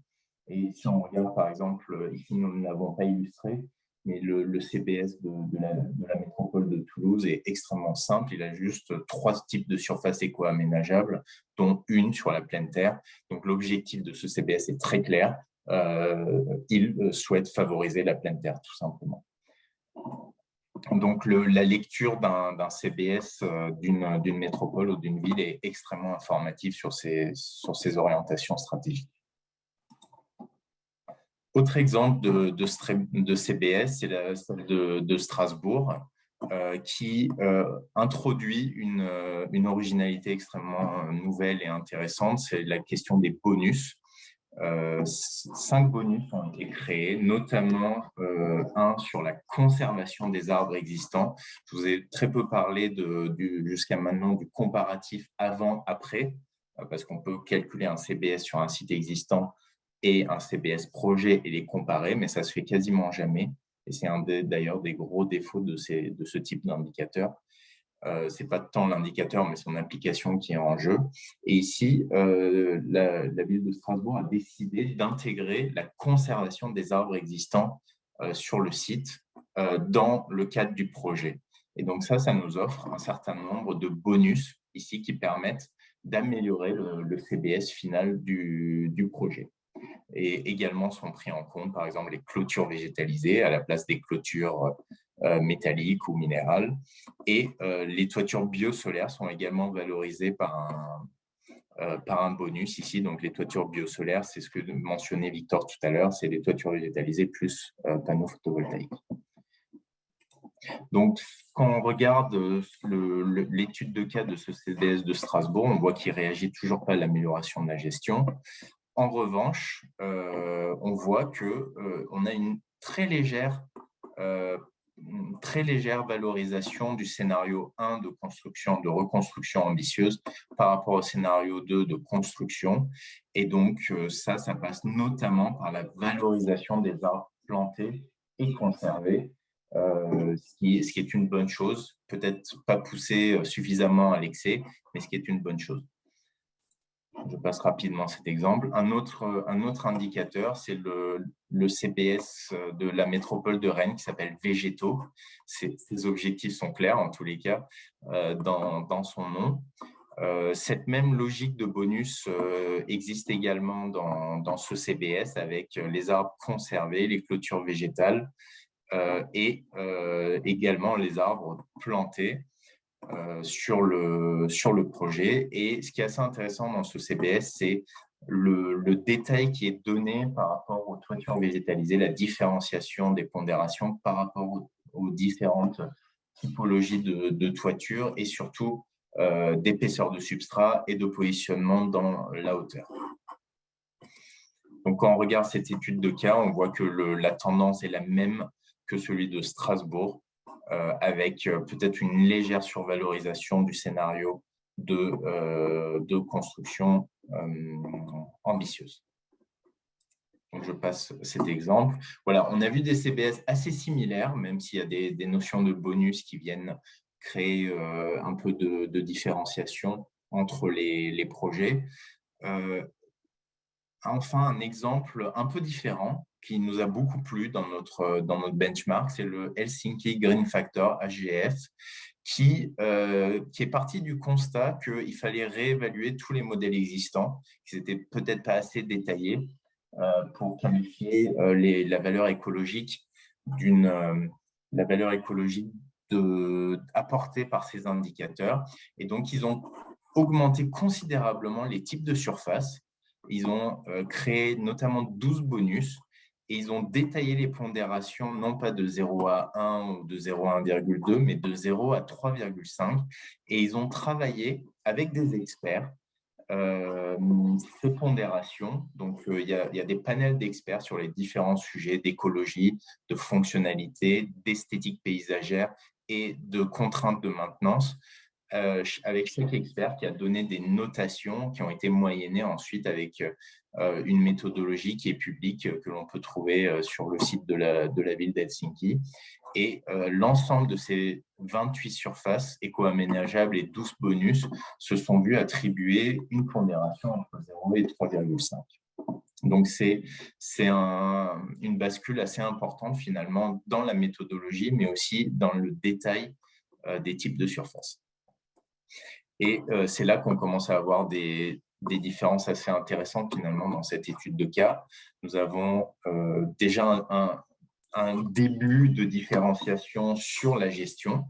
Et si on regarde, par exemple, ici, nous ne l'avons pas illustré, mais le CBS de la métropole de Toulouse est extrêmement simple. Il a juste 3 types de surfaces éco-aménageables, dont une sur la pleine terre. Donc, l'objectif de ce CBS est très clair. Il souhaite favoriser la pleine terre, tout simplement. Donc, la lecture d'un CBS d'une métropole ou d'une ville est extrêmement informative sur ces orientations stratégiques. Autre exemple de CBS, c'est celle de Strasbourg. qui introduit une originalité extrêmement nouvelle et intéressante, c'est la question des bonus. 5 bonus ont été créés, notamment un sur la conservation des arbres existants. Je vous ai très peu parlé jusqu'à maintenant du comparatif avant-après, parce qu'on peut calculer un CBS sur un site existant et un CBS projet et les comparer, mais ça se fait quasiment jamais. Et c'est d'ailleurs des gros défauts de ce type d'indicateur. Ce n'est pas tant l'indicateur, mais son application qui est en jeu. Et ici, la ville de Strasbourg a décidé d'intégrer la conservation des arbres existants sur le site dans le cadre du projet. Et donc ça nous offre un certain nombre de bonus ici qui permettent d'améliorer le CBS final du projet. Et également sont pris en compte, par exemple, les clôtures végétalisées à la place des clôtures métalliques ou minérales. Et les toitures biosolaires sont également valorisées par un bonus ici. Donc, les toitures biosolaires, c'est ce que mentionnait Victor tout à l'heure, c'est les toitures végétalisées plus panneaux photovoltaïques. Donc, quand on regarde l'étude de cas de ce CBS de Strasbourg, on voit qu'il ne réagit toujours pas à l'amélioration de la gestion. En revanche, on voit qu'on a une très légère valorisation du scénario 1 de reconstruction ambitieuse par rapport au scénario 2 de construction. Et donc, ça passe notamment par la valorisation des arbres plantés et conservés, ce qui est une bonne chose, peut-être pas poussé suffisamment à l'excès, mais ce qui est une bonne chose. Je passe rapidement cet exemple. Un autre indicateur, c'est le CBS de la métropole de Rennes qui s'appelle Végétaux. Ses objectifs sont clairs, en tous les cas, dans son nom. Cette même logique de bonus existe également dans ce CBS avec les arbres conservés, les clôtures végétales et également les arbres plantés. Sur le projet. Et ce qui est assez intéressant dans ce CBS, c'est le détail qui est donné par rapport aux toitures végétalisées, la différenciation des pondérations par rapport aux différentes typologies de toitures et surtout d'épaisseur de substrat et de positionnement dans la hauteur. Donc, quand on regarde cette étude de cas, on voit que la tendance est la même que celui de Strasbourg, avec peut-être une légère survalorisation du scénario de construction ambitieuse. Donc, je passe cet exemple. Voilà, on a vu des CBS assez similaires, même s'il y a des notions de bonus qui viennent créer un peu de différenciation entre les projets. Enfin, un exemple un peu différent qui nous a beaucoup plu dans notre benchmark, c'est le Helsinki Green Factor, HGF, qui est parti du constat qu'il fallait réévaluer tous les modèles existants, qui n'étaient peut-être pas assez détaillés pour qualifier la valeur écologique apportée par ces indicateurs. Et donc, ils ont augmenté considérablement les types de surfaces. Ils ont créé notamment 12 bonus et ils ont détaillé les pondérations, non pas de 0 à 1 ou de 0 à 1,2, mais de 0 à 3,5. Et ils ont travaillé avec des experts ces pondérations. Donc, il y a des panels d'experts sur les différents sujets d'écologie, de fonctionnalité, d'esthétique paysagère et de contraintes de maintenance. Avec chaque expert qui a donné des notations qui ont été moyennées ensuite avec une méthodologie qui est publique, que l'on peut trouver sur le site de la ville d'Helsinki. Et l'ensemble de ces 28 surfaces éco-aménageables et 12 bonus se sont vus attribuer une pondération entre 0 et 3,5. Donc, c'est une bascule assez importante finalement dans la méthodologie, mais aussi dans le détail des types de surfaces. Et c'est là qu'on commence à avoir des différences assez intéressantes finalement dans cette étude de cas. Nous avons déjà un début de différenciation sur la gestion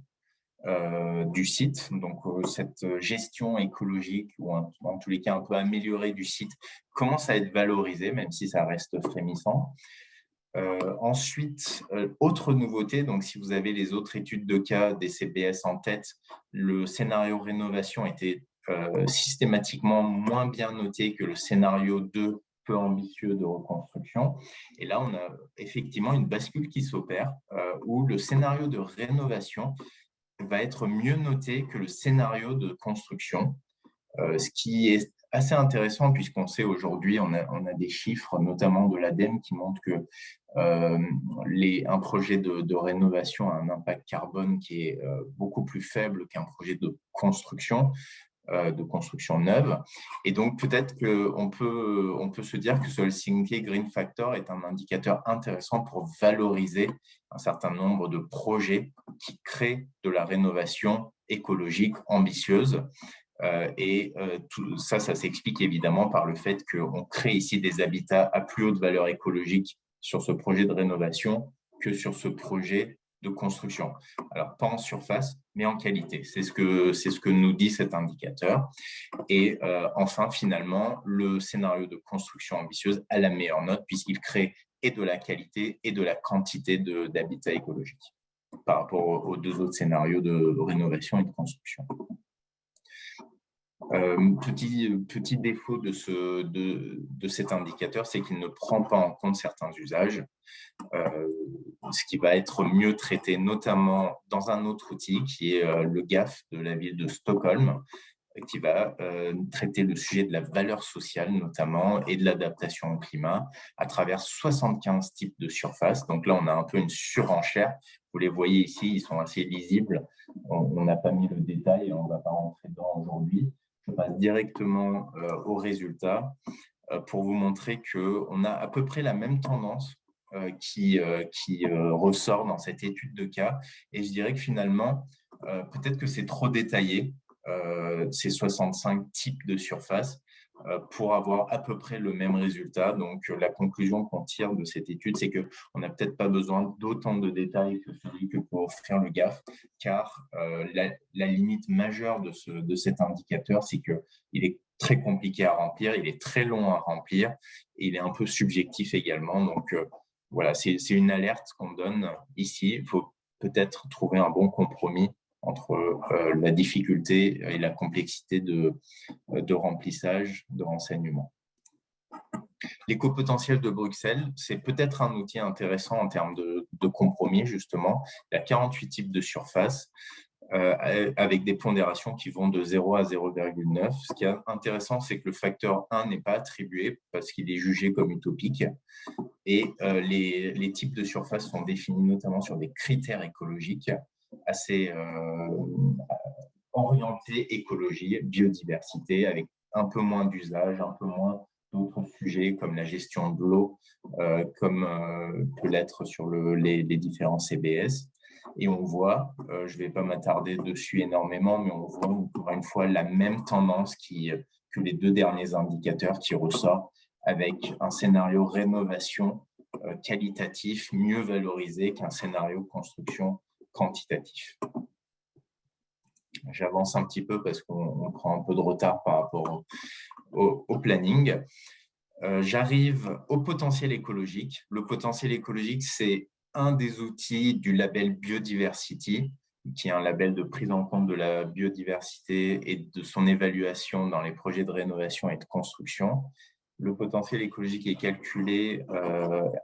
du site. Donc, cette gestion écologique, ou en tous les cas un peu améliorée du site, commence à être valorisée, même si ça reste frémissant. Ensuite, autre nouveauté, donc si vous avez les autres études de cas des CPS en tête, le scénario rénovation était systématiquement moins bien noté que le scénario 2 peu ambitieux de reconstruction. Et là, on a effectivement une bascule qui s'opère où le scénario de rénovation va être mieux noté que le scénario de construction. Ce qui est assez intéressant puisqu'on sait aujourd'hui, on a des chiffres, notamment de l'ADEME, qui montrent que un projet de rénovation a un impact carbone qui est beaucoup plus faible qu'un projet de construction neuve. Et donc, peut-être qu'on peut se dire que ce Helsinki Green Factor est un indicateur intéressant pour valoriser un certain nombre de projets qui créent de la rénovation écologique ambitieuse. Tout ça s'explique évidemment par le fait qu'on crée ici des habitats à plus haute valeur écologique sur ce projet de rénovation que sur ce projet de construction. Alors, pas en surface, mais en qualité. C'est ce que nous dit cet indicateur. Et enfin, finalement, le scénario de construction ambitieuse a la meilleure note puisqu'il crée et de la qualité et de la quantité d'habitats écologiques par rapport aux deux autres scénarios de rénovation et de construction. Petit défaut de cet indicateur, c'est qu'il ne prend pas en compte certains usages, ce qui va être mieux traité, notamment dans un autre outil qui est le GAF de la ville de Stockholm, qui va traiter le sujet de la valeur sociale notamment et de l'adaptation au climat à travers 75 types de surfaces. Donc là, on a un peu une surenchère. Vous les voyez ici, ils sont assez lisibles. On n'a pas mis le détail et on ne va pas rentrer dedans aujourd'hui. Je passe directement aux résultats pour vous montrer qu'on a à peu près la même tendance qui ressort dans cette étude de cas. Et je dirais que finalement, peut-être que c'est trop détaillé, ces 65 types de surfaces, pour avoir à peu près le même résultat. Donc, la conclusion qu'on tire de cette étude, c'est qu'on n'a peut-être pas besoin d'autant de détails que celui que peut offrir le GAF, car la limite majeure de cet indicateur, c'est qu'il est très compliqué à remplir, il est très long à remplir, et il est un peu subjectif également. Donc, voilà, c'est une alerte qu'on donne ici. Il faut peut-être trouver un bon compromis entre la difficulté et la complexité de remplissage, de renseignement. L'éco-potentiel de Bruxelles, c'est peut-être un outil intéressant en termes de compromis, justement. Il y a 48 types de surfaces avec des pondérations qui vont de 0 à 0,9. Ce qui est intéressant, c'est que le facteur 1 n'est pas attribué parce qu'il est jugé comme utopique. Et les types de surfaces sont définis notamment sur des critères écologiques assez orientés écologie, biodiversité, avec un peu moins d'usage, un peu moins d'autres sujets comme la gestion de l'eau, comme peut l'être sur les différents CBS. Et on voit, je ne vais pas m'attarder dessus énormément, mais on voit encore une fois la même tendance que les deux derniers indicateurs qui ressort avec un scénario rénovation qualitatif mieux valorisé qu'un scénario construction quantitatif. J'avance un petit peu parce qu'on prend un peu de retard par rapport au planning. J'arrive au potentiel écologique. Le potentiel écologique, c'est un des outils du label Biodiversity, qui est un label de prise en compte de la biodiversité et de son évaluation dans les projets de rénovation et de construction. Le potentiel écologique est calculé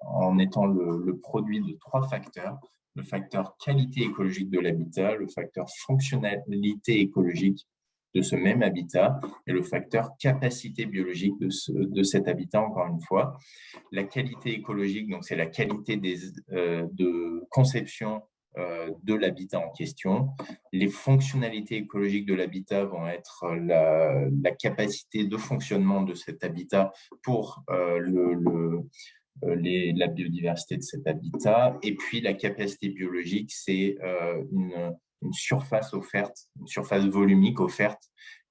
en étant le produit de 3 facteurs. Le facteur qualité écologique de l'habitat, le facteur fonctionnalité écologique de ce même habitat et le facteur capacité biologique de cet habitat, encore une fois. La qualité écologique, donc c'est la qualité de conception de l'habitat en question. Les fonctionnalités écologiques de l'habitat vont être la capacité de fonctionnement de cet habitat pour la biodiversité de cet habitat. Et puis, la capacité biologique, c'est une surface offerte, une surface volumique offerte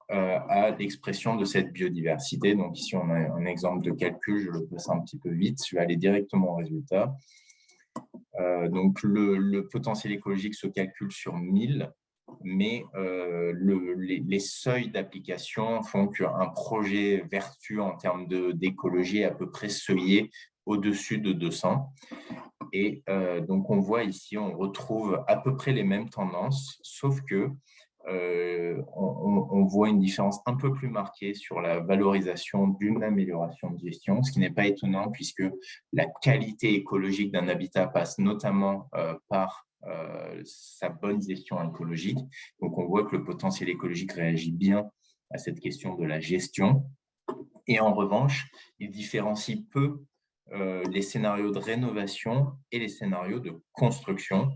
à l'expression de cette biodiversité. Donc, ici, on a un exemple de calcul. Je le passe un petit peu vite. Je vais aller directement au résultat. Donc, le potentiel écologique se calcule sur 1000, mais les seuils d'application font qu'un projet vertueux en termes d'écologie est à peu près seuillé au-dessus de 200. Et donc, on voit ici, on retrouve à peu près les mêmes tendances, sauf que on voit une différence un peu plus marquée sur la valorisation d'une amélioration de gestion, ce qui n'est pas étonnant puisque la qualité écologique d'un habitat passe notamment par sa bonne gestion écologique. Donc, on voit que le potentiel écologique réagit bien à cette question de la gestion. Et en revanche, il différencie peu les scénarios de rénovation et les scénarios de construction,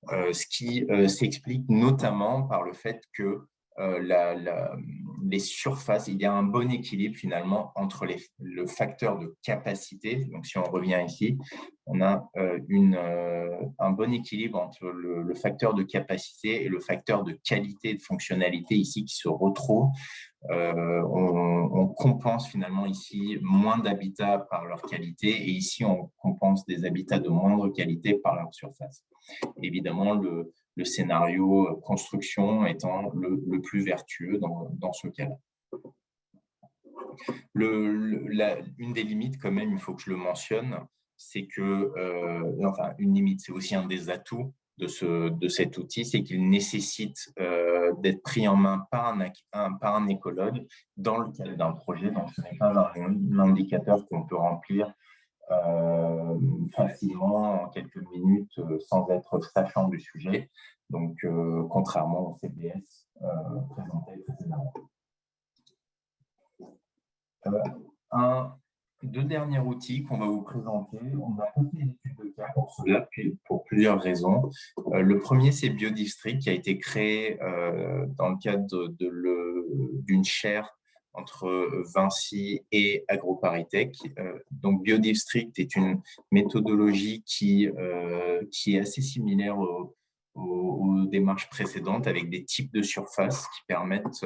ce qui s'explique notamment par le fait que les surfaces, il y a un bon équilibre finalement entre le facteur de capacité. Donc, si on revient ici, on a un bon équilibre entre le facteur de capacité et le facteur de qualité et de fonctionnalité ici qui se retrouvent. On compense finalement ici moins d'habitats par leur qualité et ici on compense des habitats de moindre qualité par leur surface. Évidemment, le scénario construction étant le plus vertueux dans ce cas-là. Une des limites quand même, il faut que je le mentionne, c'est que, enfin une limite, c'est aussi un des atouts de cet outil, c'est qu'il nécessite d'être pris en main par un écologue dans le cadre d'un projet. Donc, ce n'est pas un indicateur qu'on peut remplir facilement en quelques minutes sans être sachant du sujet. Donc, contrairement au CBS présenté précédemment. Deux derniers outils qu'on va vous présenter. On a fait des études de cas pour cela, pour plusieurs raisons. Le premier, c'est Biodistrict, qui a été créé dans le cadre d'une chaire entre Vinci et AgroParisTech. Donc, Biodistrict est une méthodologie qui est assez similaire aux démarches précédentes, avec des types de surfaces qui permettent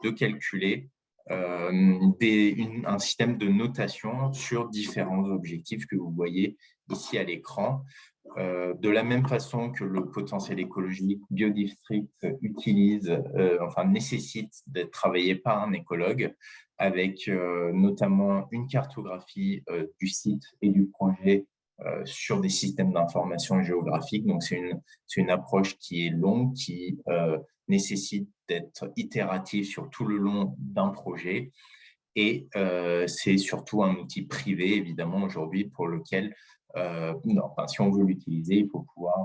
de calculer un système de notation sur différents objectifs que vous voyez ici à l'écran. De la même façon que le potentiel écologique, Biodistrict nécessite d'être travaillé par un écologue avec notamment une cartographie du site et du projet sur des systèmes d'information géographique. Donc, c'est une approche qui est longue, qui nécessite d'être itérative sur tout le long d'un projet. Et c'est surtout un outil privé, évidemment, aujourd'hui, pour lequel, si on veut l'utiliser, il faut pouvoir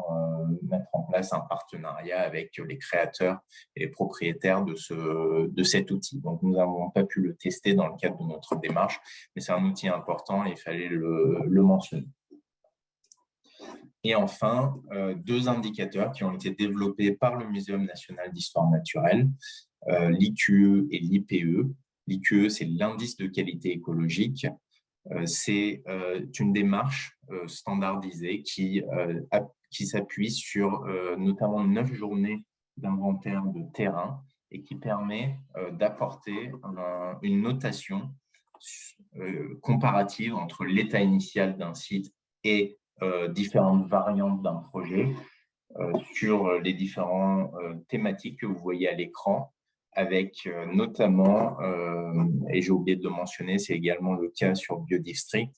mettre en place un partenariat avec les créateurs et les propriétaires de cet outil. Donc, nous n'avons pas pu le tester dans le cadre de notre démarche, mais c'est un outil important et il fallait le mentionner. Et enfin, deux indicateurs qui ont été développés par le Muséum national d'histoire naturelle, l'IQE et l'IPE. L'IQE, c'est l'indice de qualité écologique. C'est une démarche standardisée qui s'appuie sur notamment 9 journées d'inventaire de terrain et qui permet d'apporter une notation comparative entre l'état initial d'un site et différentes variantes d'un projet sur les différentes thématiques que vous voyez à l'écran, avec notamment, et j'ai oublié de le mentionner, c'est également le cas sur Biodistrict,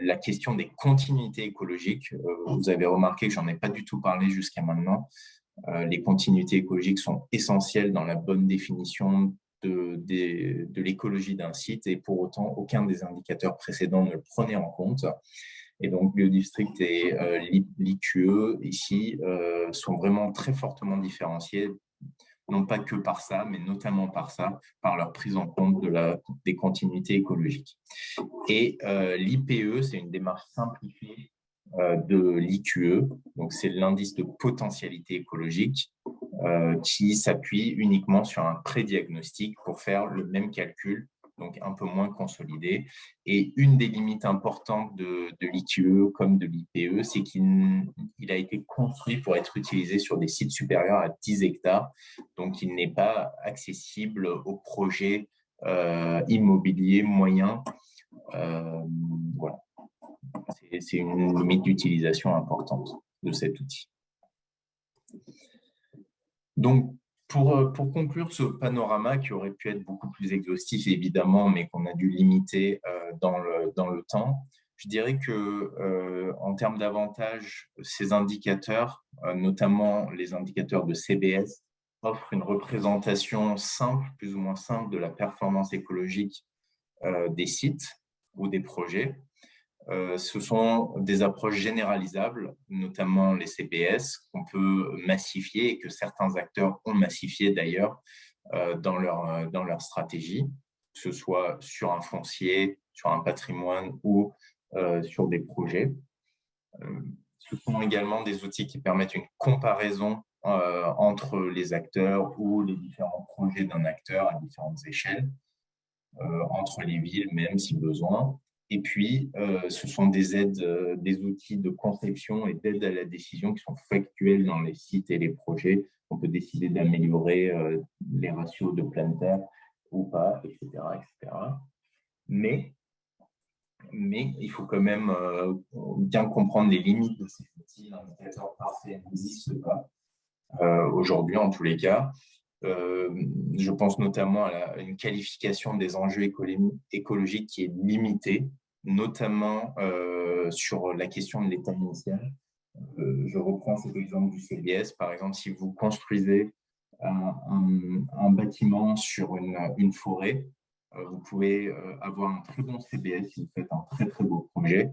la question des continuités écologiques. Vous avez remarqué que j'en ai pas du tout parlé jusqu'à maintenant. Les continuités écologiques sont essentielles dans la bonne définition de l'écologie d'un site et pour autant, aucun des indicateurs précédents ne le prenait en compte. Et donc, Biodistrict et l'IQE, ici, sont vraiment très fortement différenciés, non pas que par ça, mais notamment par ça, par leur prise en compte des continuités écologiques. Et l'IPE, c'est une démarche simplifiée de l'IQE, donc c'est l'indice de potentialité écologique qui s'appuie uniquement sur un prédiagnostic pour faire le même calcul, donc un peu moins consolidé. Et une des limites importantes de l'IQE comme de l'IPE, c'est qu'il a été construit pour être utilisé sur des sites supérieurs à 10 hectares, donc il n'est pas accessible aux projets immobiliers moyens. Voilà. C'est une limite d'utilisation importante de cet outil. Donc, pour conclure ce panorama qui aurait pu être beaucoup plus exhaustif, évidemment, mais qu'on a dû limiter dans le temps, Je dirais que en termes d'avantages, ces indicateurs, notamment les indicateurs de CBS, offrent une représentation simple, plus ou moins simple, de la performance écologique des sites ou des projets. Ce sont des approches généralisables, notamment les CBS, qu'on peut massifier et que certains acteurs ont massifié d'ailleurs dans leur stratégie, que ce soit sur un foncier, sur un patrimoine ou sur des projets. Ce sont également des outils qui permettent une comparaison entre les acteurs ou les différents projets d'un acteur à différentes échelles, entre les villes même si besoin. Et puis, ce sont des aides, des outils de conception et d'aide à la décision qui sont factuels dans les sites et les projets. On peut décider d'améliorer les ratios de pleine terre ou pas, etc., etc. Mais il faut quand même bien comprendre les limites de ces outils. L'indicateur parfait n'existe pas aujourd'hui, en tous les cas. Je pense notamment à une qualification des enjeux écologiques qui est limitée, notamment sur la question de l'état initial. Je reprends cet exemple du CBS. Par exemple, si vous construisez un bâtiment sur une forêt, vous pouvez avoir un très bon CBS si vous faites un très très beau projet,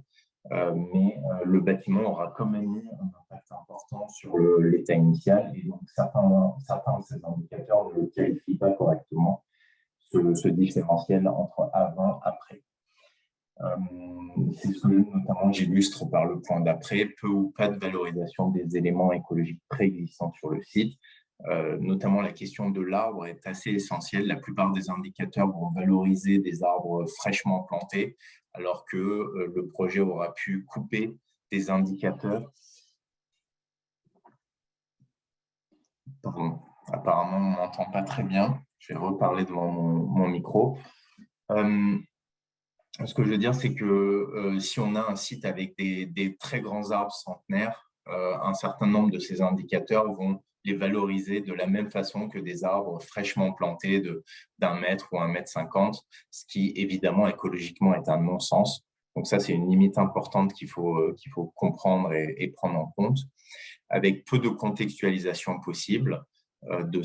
mais le bâtiment aura quand même eu un impact important sur l'état initial et donc certains de ces indicateurs ne le qualifient pas correctement, ce différentiel entre avant et après. C'est ce que notamment j'illustre par le point d'après, peu ou pas de valorisation des éléments écologiques préexistants sur le site. Notamment la question de l'arbre est assez essentielle. La plupart des indicateurs vont valoriser des arbres fraîchement plantés, alors que le projet aura pu couper des indicateurs. Pardon, apparemment on ne m'entend pas très bien. Je vais reparler devant mon micro. Ce que je veux dire, c'est que si on a un site avec des très grands arbres centenaires, un certain nombre de ces indicateurs vont les valoriser de la même façon que des arbres fraîchement plantés d'1 mètre ou 1,50 m, ce qui évidemment écologiquement est un non-sens. Donc ça, c'est une limite importante qu'il faut comprendre et prendre en compte, avec peu de contextualisation possible de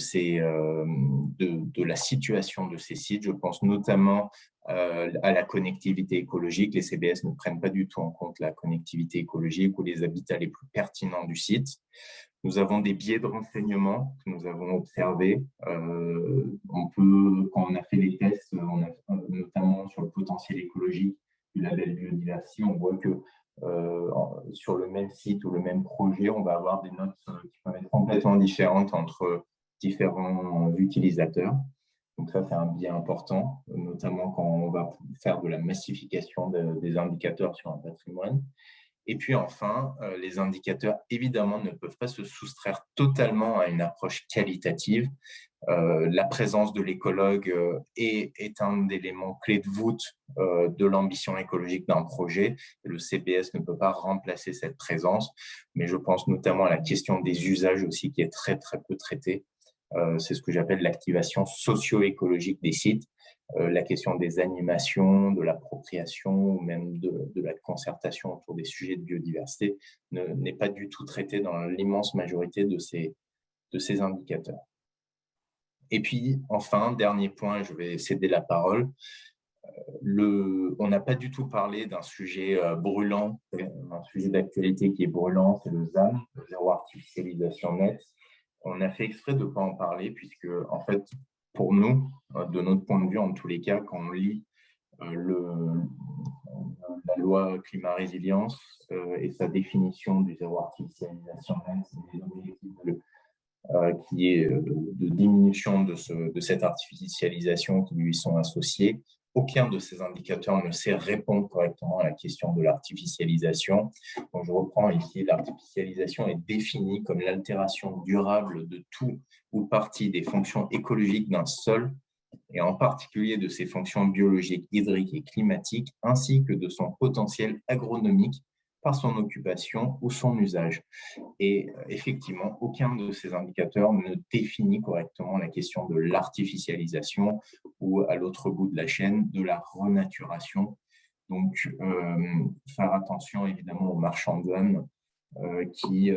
la situation de ces sites. Je pense notamment à la connectivité écologique. Les CBS ne prennent pas du tout en compte la connectivité écologique ou les habitats les plus pertinents du site. Nous avons des biais de renseignement que nous avons observés. Quand on a fait les tests, notamment sur le potentiel écologique du label biodiversité, on voit que sur le même site ou le même projet, on va avoir des notes qui peuvent être complètement différentes entre différents utilisateurs. Donc ça, c'est un biais important, notamment quand on va faire de la massification des indicateurs sur un patrimoine. Et puis enfin, les indicateurs, évidemment, ne peuvent pas se soustraire totalement à une approche qualitative. La présence de l'écologue est un élément clé de voûte de l'ambition écologique d'un projet. Le CBS ne peut pas remplacer cette présence, mais je pense notamment à la question des usages aussi, qui est très, très peu traitée. C'est ce que j'appelle l'activation socio-écologique des sites. La question des animations, de l'appropriation ou même de la concertation autour des sujets de biodiversité n'est pas du tout traitée dans l'immense majorité de ces indicateurs. Et puis, enfin, dernier point, je vais céder la parole. On n'a pas du tout parlé d'un sujet brûlant, un sujet d'actualité qui est brûlant, c'est le ZAN, le zéro artificialisation nette. On a fait exprès de ne pas en parler puisque, en fait, pour nous, de notre point de vue, en tous les cas, quand on lit la loi climat résilience et sa définition du zéro artificialisation nette, c'est des objectifs qui est de diminution de cette artificialisation qui lui sont associés. Aucun de ces indicateurs ne sait répondre correctement à la question de l'artificialisation. Donc, je reprends ici, l'artificialisation est définie comme l'altération durable de tout ou partie des fonctions écologiques d'un sol, et en particulier de ses fonctions biologiques, hydriques et climatiques, ainsi que de son potentiel agronomique par son occupation ou son usage. Et effectivement, aucun de ces indicateurs ne définit correctement la question de l'artificialisation ou, à l'autre bout de la chaîne, de la renaturation. Donc, faire attention évidemment aux marchands de ZAN qui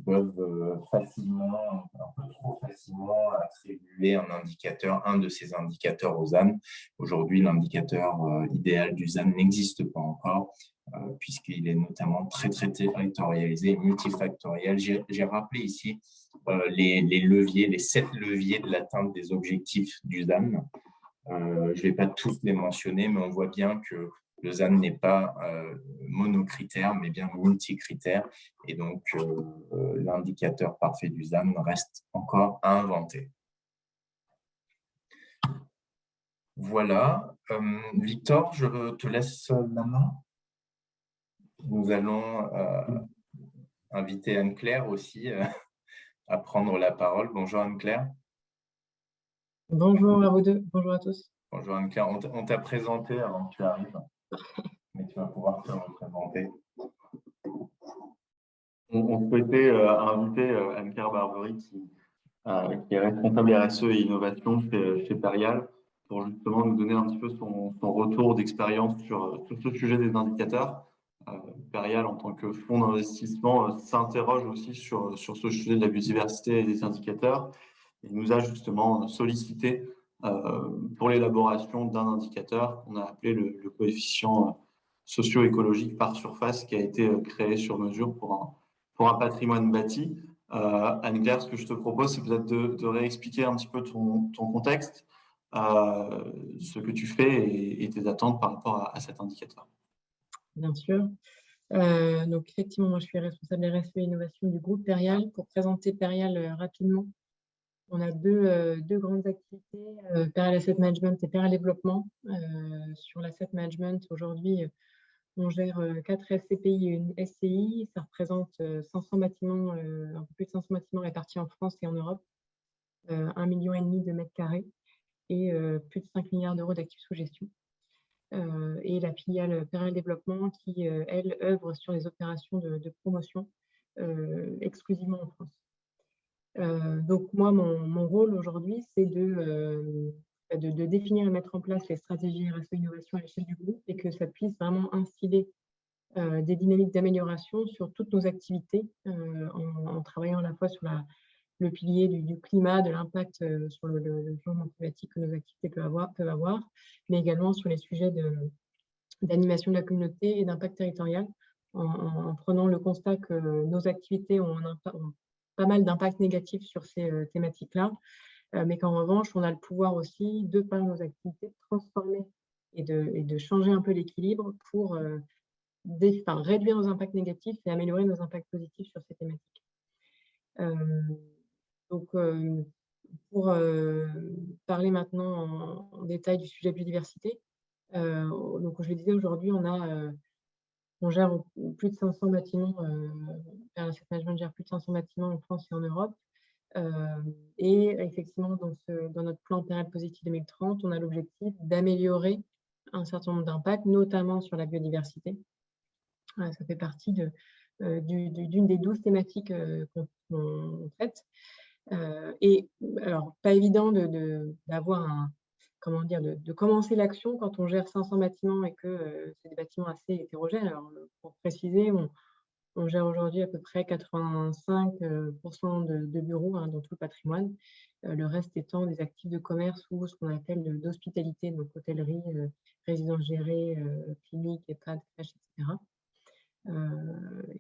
peuvent facilement, un peu trop facilement, attribuer un de ces indicateurs au ZAN. Aujourd'hui, l'indicateur idéal du ZAN n'existe pas encore, puisqu'il est notamment très territorialisé et multifactoriel. J'ai rappelé ici les leviers, les 7 leviers de l'atteinte des objectifs du ZAN. Je ne vais pas tous les mentionner, mais on voit bien que le ZAN n'est pas monocritère, mais bien multicritère. Et donc, l'indicateur parfait du ZAN reste encore à inventer. Voilà. Victor, je te laisse la main. Nous allons inviter Anne-Claire aussi à prendre la parole. Bonjour Anne-Claire. Bonjour à vous deux, bonjour à tous. Bonjour Anne-Claire, on t'a présenté avant que tu arrives, mais tu vas pouvoir te représenter. On souhaitait inviter Anne-Claire Barbery, qui est responsable RSE et innovation chez Perial, pour justement nous donner un petit peu son retour d'expérience sur ce sujet des indicateurs. Perial, en tant que fonds d'investissement, s'interroge aussi sur ce sujet de la biodiversité et des indicateurs. Il nous a justement sollicité pour l'élaboration d'un indicateur qu'on a appelé le coefficient socio-écologique par surface, qui a été créé sur mesure pour un patrimoine bâti. Anne-Claire, ce que je te propose, c'est peut-être de réexpliquer un petit peu ton contexte, ce que tu fais et tes attentes par rapport à cet indicateur. Bien sûr. Donc, effectivement, moi, je suis responsable RSE et innovation du groupe Perial. Pour présenter Perial rapidement, on a deux grandes activités, Perial Asset Management et Perial Développement. Sur l'asset management, aujourd'hui, on gère 4 SCPI et une SCI. Ça représente 500 bâtiments, un peu plus de 500 bâtiments répartis en France et en Europe, 1,5 million de mètres carrés et plus de 5 milliards d'euros d'actifs sous gestion. Et la filiale Perial Développement qui, elle, œuvre sur les opérations de promotion exclusivement en France. Donc moi, mon rôle aujourd'hui, c'est de définir et mettre en place les stratégies RSE innovation à l'échelle du groupe et que ça puisse vraiment instiller des dynamiques d'amélioration sur toutes nos activités en travaillant à la fois sur le pilier du climat, de l'impact sur le changement climatique que nos activités peuvent avoir, mais également sur les sujets d'animation de la communauté et d'impact territorial, en prenant le constat que nos activités ont pas mal d'impact négatif sur ces thématiques-là, mais qu'en revanche, on a le pouvoir aussi, de par nos activités, de transformer et de changer un peu l'équilibre pour réduire nos impacts négatifs et améliorer nos impacts positifs sur ces thématiques. Donc, pour parler maintenant en détail du sujet biodiversité, donc je le disais, aujourd'hui, on gère plus de 500 bâtiments, Perial Asset Management gère plus de 500 bâtiments en France et en Europe. Et effectivement, dans notre plan Perial Positif 2030, on a l'objectif d'améliorer un certain nombre d'impacts, notamment sur la biodiversité. Ça fait partie d'une des 12 thématiques qu'on traite. Et alors, pas évident d'avoir de commencer l'action quand on gère 500 bâtiments et que c'est des bâtiments assez hétérogènes. Alors, pour préciser, on gère aujourd'hui à peu près 85% de bureaux dans tout le patrimoine, le reste étant des actifs de commerce ou ce qu'on appelle d'hospitalité, donc hôtellerie, résidences gérées, cliniques, EHPAD, crèches, etc.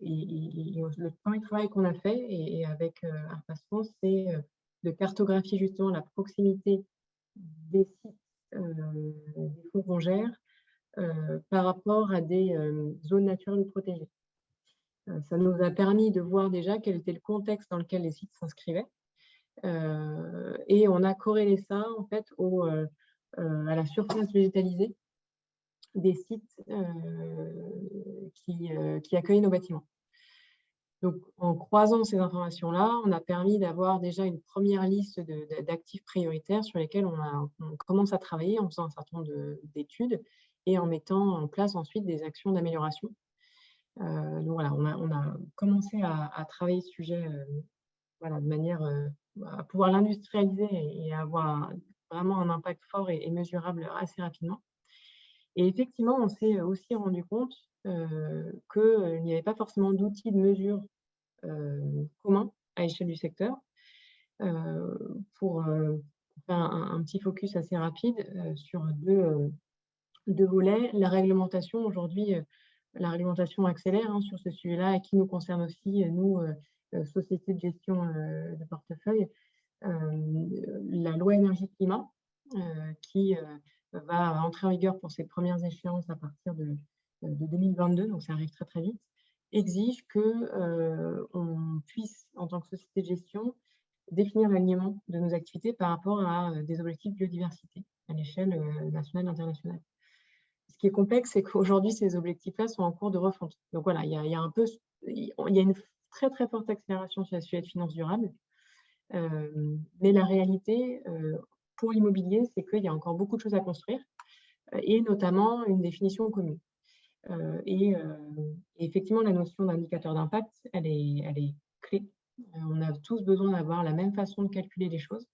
Et le premier travail qu'on a fait et avec Arpas France, c'est de cartographier justement la proximité des sites des fonds qu'on gère par rapport à des zones naturelles protégées. Ça nous a permis de voir déjà quel était le contexte dans lequel les sites s'inscrivaient. Et on a corrélé ça en fait à la surface végétalisée des sites qui accueillent nos bâtiments. Donc, en croisant ces informations-là, on a permis d'avoir déjà une première liste d'actifs prioritaires sur lesquels on commence à travailler en faisant un certain nombre d'études et en mettant en place ensuite des actions d'amélioration. Donc voilà, on a commencé à travailler ce sujet de manière à pouvoir l'industrialiser et avoir vraiment un impact fort et mesurable assez rapidement. Et effectivement, on s'est aussi rendu compte qu'il n'y avait pas forcément d'outils de mesure communs à l'échelle du secteur. Pour faire un petit focus assez rapide sur deux volets. La réglementation, aujourd'hui, la réglementation accélère sur ce sujet-là et qui nous concerne aussi, nous, société de gestion de portefeuille. La loi énergie-climat, qui va entrer en vigueur pour ses premières échéances à partir de 2022, donc ça arrive très très vite, exige qu'on puisse, en tant que société de gestion, définir l'alignement de nos activités par rapport à des objectifs de biodiversité à l'échelle nationale et internationale. Ce qui est complexe, c'est qu'aujourd'hui, ces objectifs-là sont en cours de refonte. Donc voilà, il y a une très très forte accélération sur les sujets de finances durables. Mais la réalité, pour l'immobilier, c'est qu'il y a encore beaucoup de choses à construire, et notamment une définition commune. Et effectivement, la notion d'indicateur d'impact, elle est clé. On a tous besoin d'avoir la même façon de calculer les choses.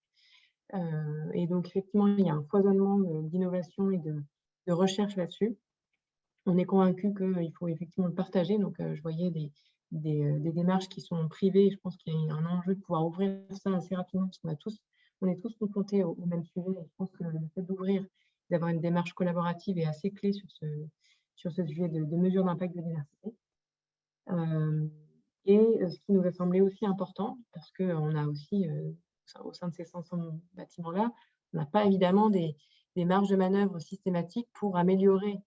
Et donc, effectivement, il y a un foisonnement d'innovation et de recherche là-dessus. On est convaincu qu'il faut effectivement le partager. Donc, je voyais des démarches qui sont privées. Je pense qu'il y a un enjeu de pouvoir ouvrir ça assez rapidement parce qu'on est tous confrontés au même sujet. Et je pense que le fait d'ouvrir, d'avoir une démarche collaborative est assez clé sur ce sujet de mesure d'impact de biodiversité. Et ce qui nous a semblé aussi important, parce qu'on a aussi, au sein de ces 500 bâtiments-là, on n'a pas évidemment des marges de manœuvre systématiques pour améliorer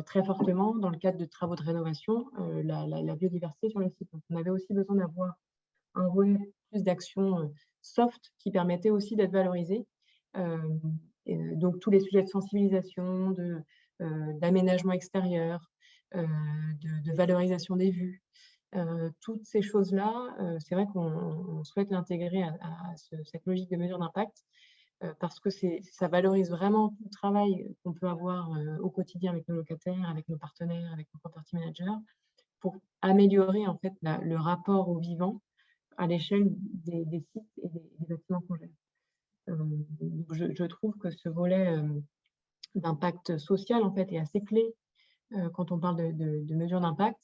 très fortement, dans le cadre de travaux de rénovation, la biodiversité sur le site. Donc, on avait aussi besoin d'avoir un volet plus d'actions soft qui permettait aussi d'être valorisé. Donc, tous les sujets de sensibilisation, d'aménagement extérieur, de valorisation des vues, toutes ces choses-là, c'est vrai qu'on souhaite l'intégrer à cette logique de mesure d'impact parce que ça valorise vraiment tout le travail qu'on peut avoir au quotidien avec nos locataires, avec nos partenaires, avec nos property managers, pour améliorer en fait le rapport au vivant à l'échelle des sites et des bâtiments qu'on gère. Je trouve que ce volet d'impact social en fait est assez clé quand on parle de mesure d'impact.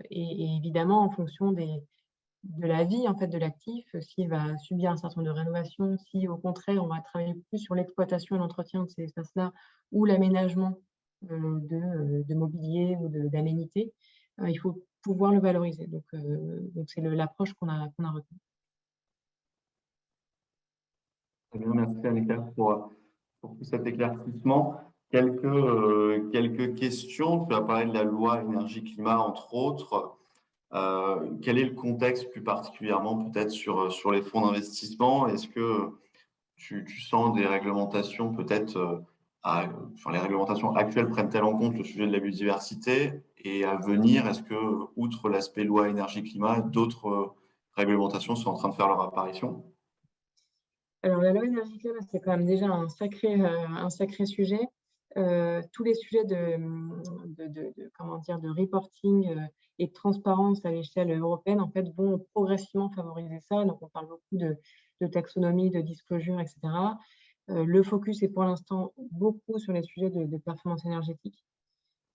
Et évidemment, en fonction de la vie en fait, de l'actif, s'il va subir un certain nombre de rénovations, si au contraire, on va travailler plus sur l'exploitation et l'entretien de ces espaces-là ou l'aménagement de mobilier ou d'aménités, il faut pouvoir le valoriser. Donc c'est l'approche qu'on a retenue. Très bien, merci Anne-Claire pour tout cet éclaircissement. Quelques questions. Tu as parlé de la loi énergie-climat, entre autres. Quel est le contexte plus particulièrement peut-être sur les fonds d'investissement? Est-ce que tu sens des réglementations peut-être, les réglementations actuelles prennent-elles en compte le sujet de la biodiversité? Et à venir, est-ce que, outre l'aspect loi énergie-climat, d'autres réglementations sont en train de faire leur apparition? Alors, la loi énergie-climat, c'est quand même déjà un sacré sujet. Tous les sujets de reporting et de transparence à l'échelle européenne, en fait, vont progressivement favoriser ça. Donc, on parle beaucoup de taxonomie, de disclosure, etc. Le focus est pour l'instant beaucoup sur les sujets de performance énergétique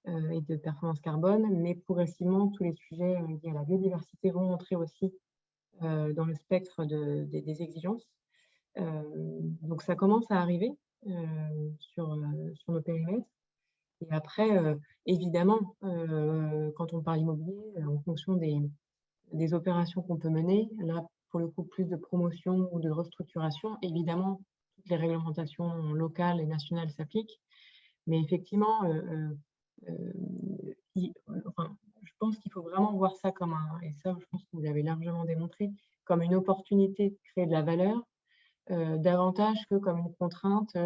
et de performance carbone, mais progressivement, tous les sujets liés à la biodiversité vont entrer aussi dans le spectre des exigences. Donc, ça commence à arriver sur nos périmètres. Et après, évidemment, quand on parle immobilier, en fonction des opérations qu'on peut mener, là, pour le coup, plus de promotion ou de restructuration, évidemment, toutes les réglementations locales et nationales s'appliquent. Mais effectivement, je pense qu'il faut vraiment voir ça comme et ça, je pense que vous l'avez largement démontré, comme une opportunité de créer de la valeur, davantage que comme une contrainte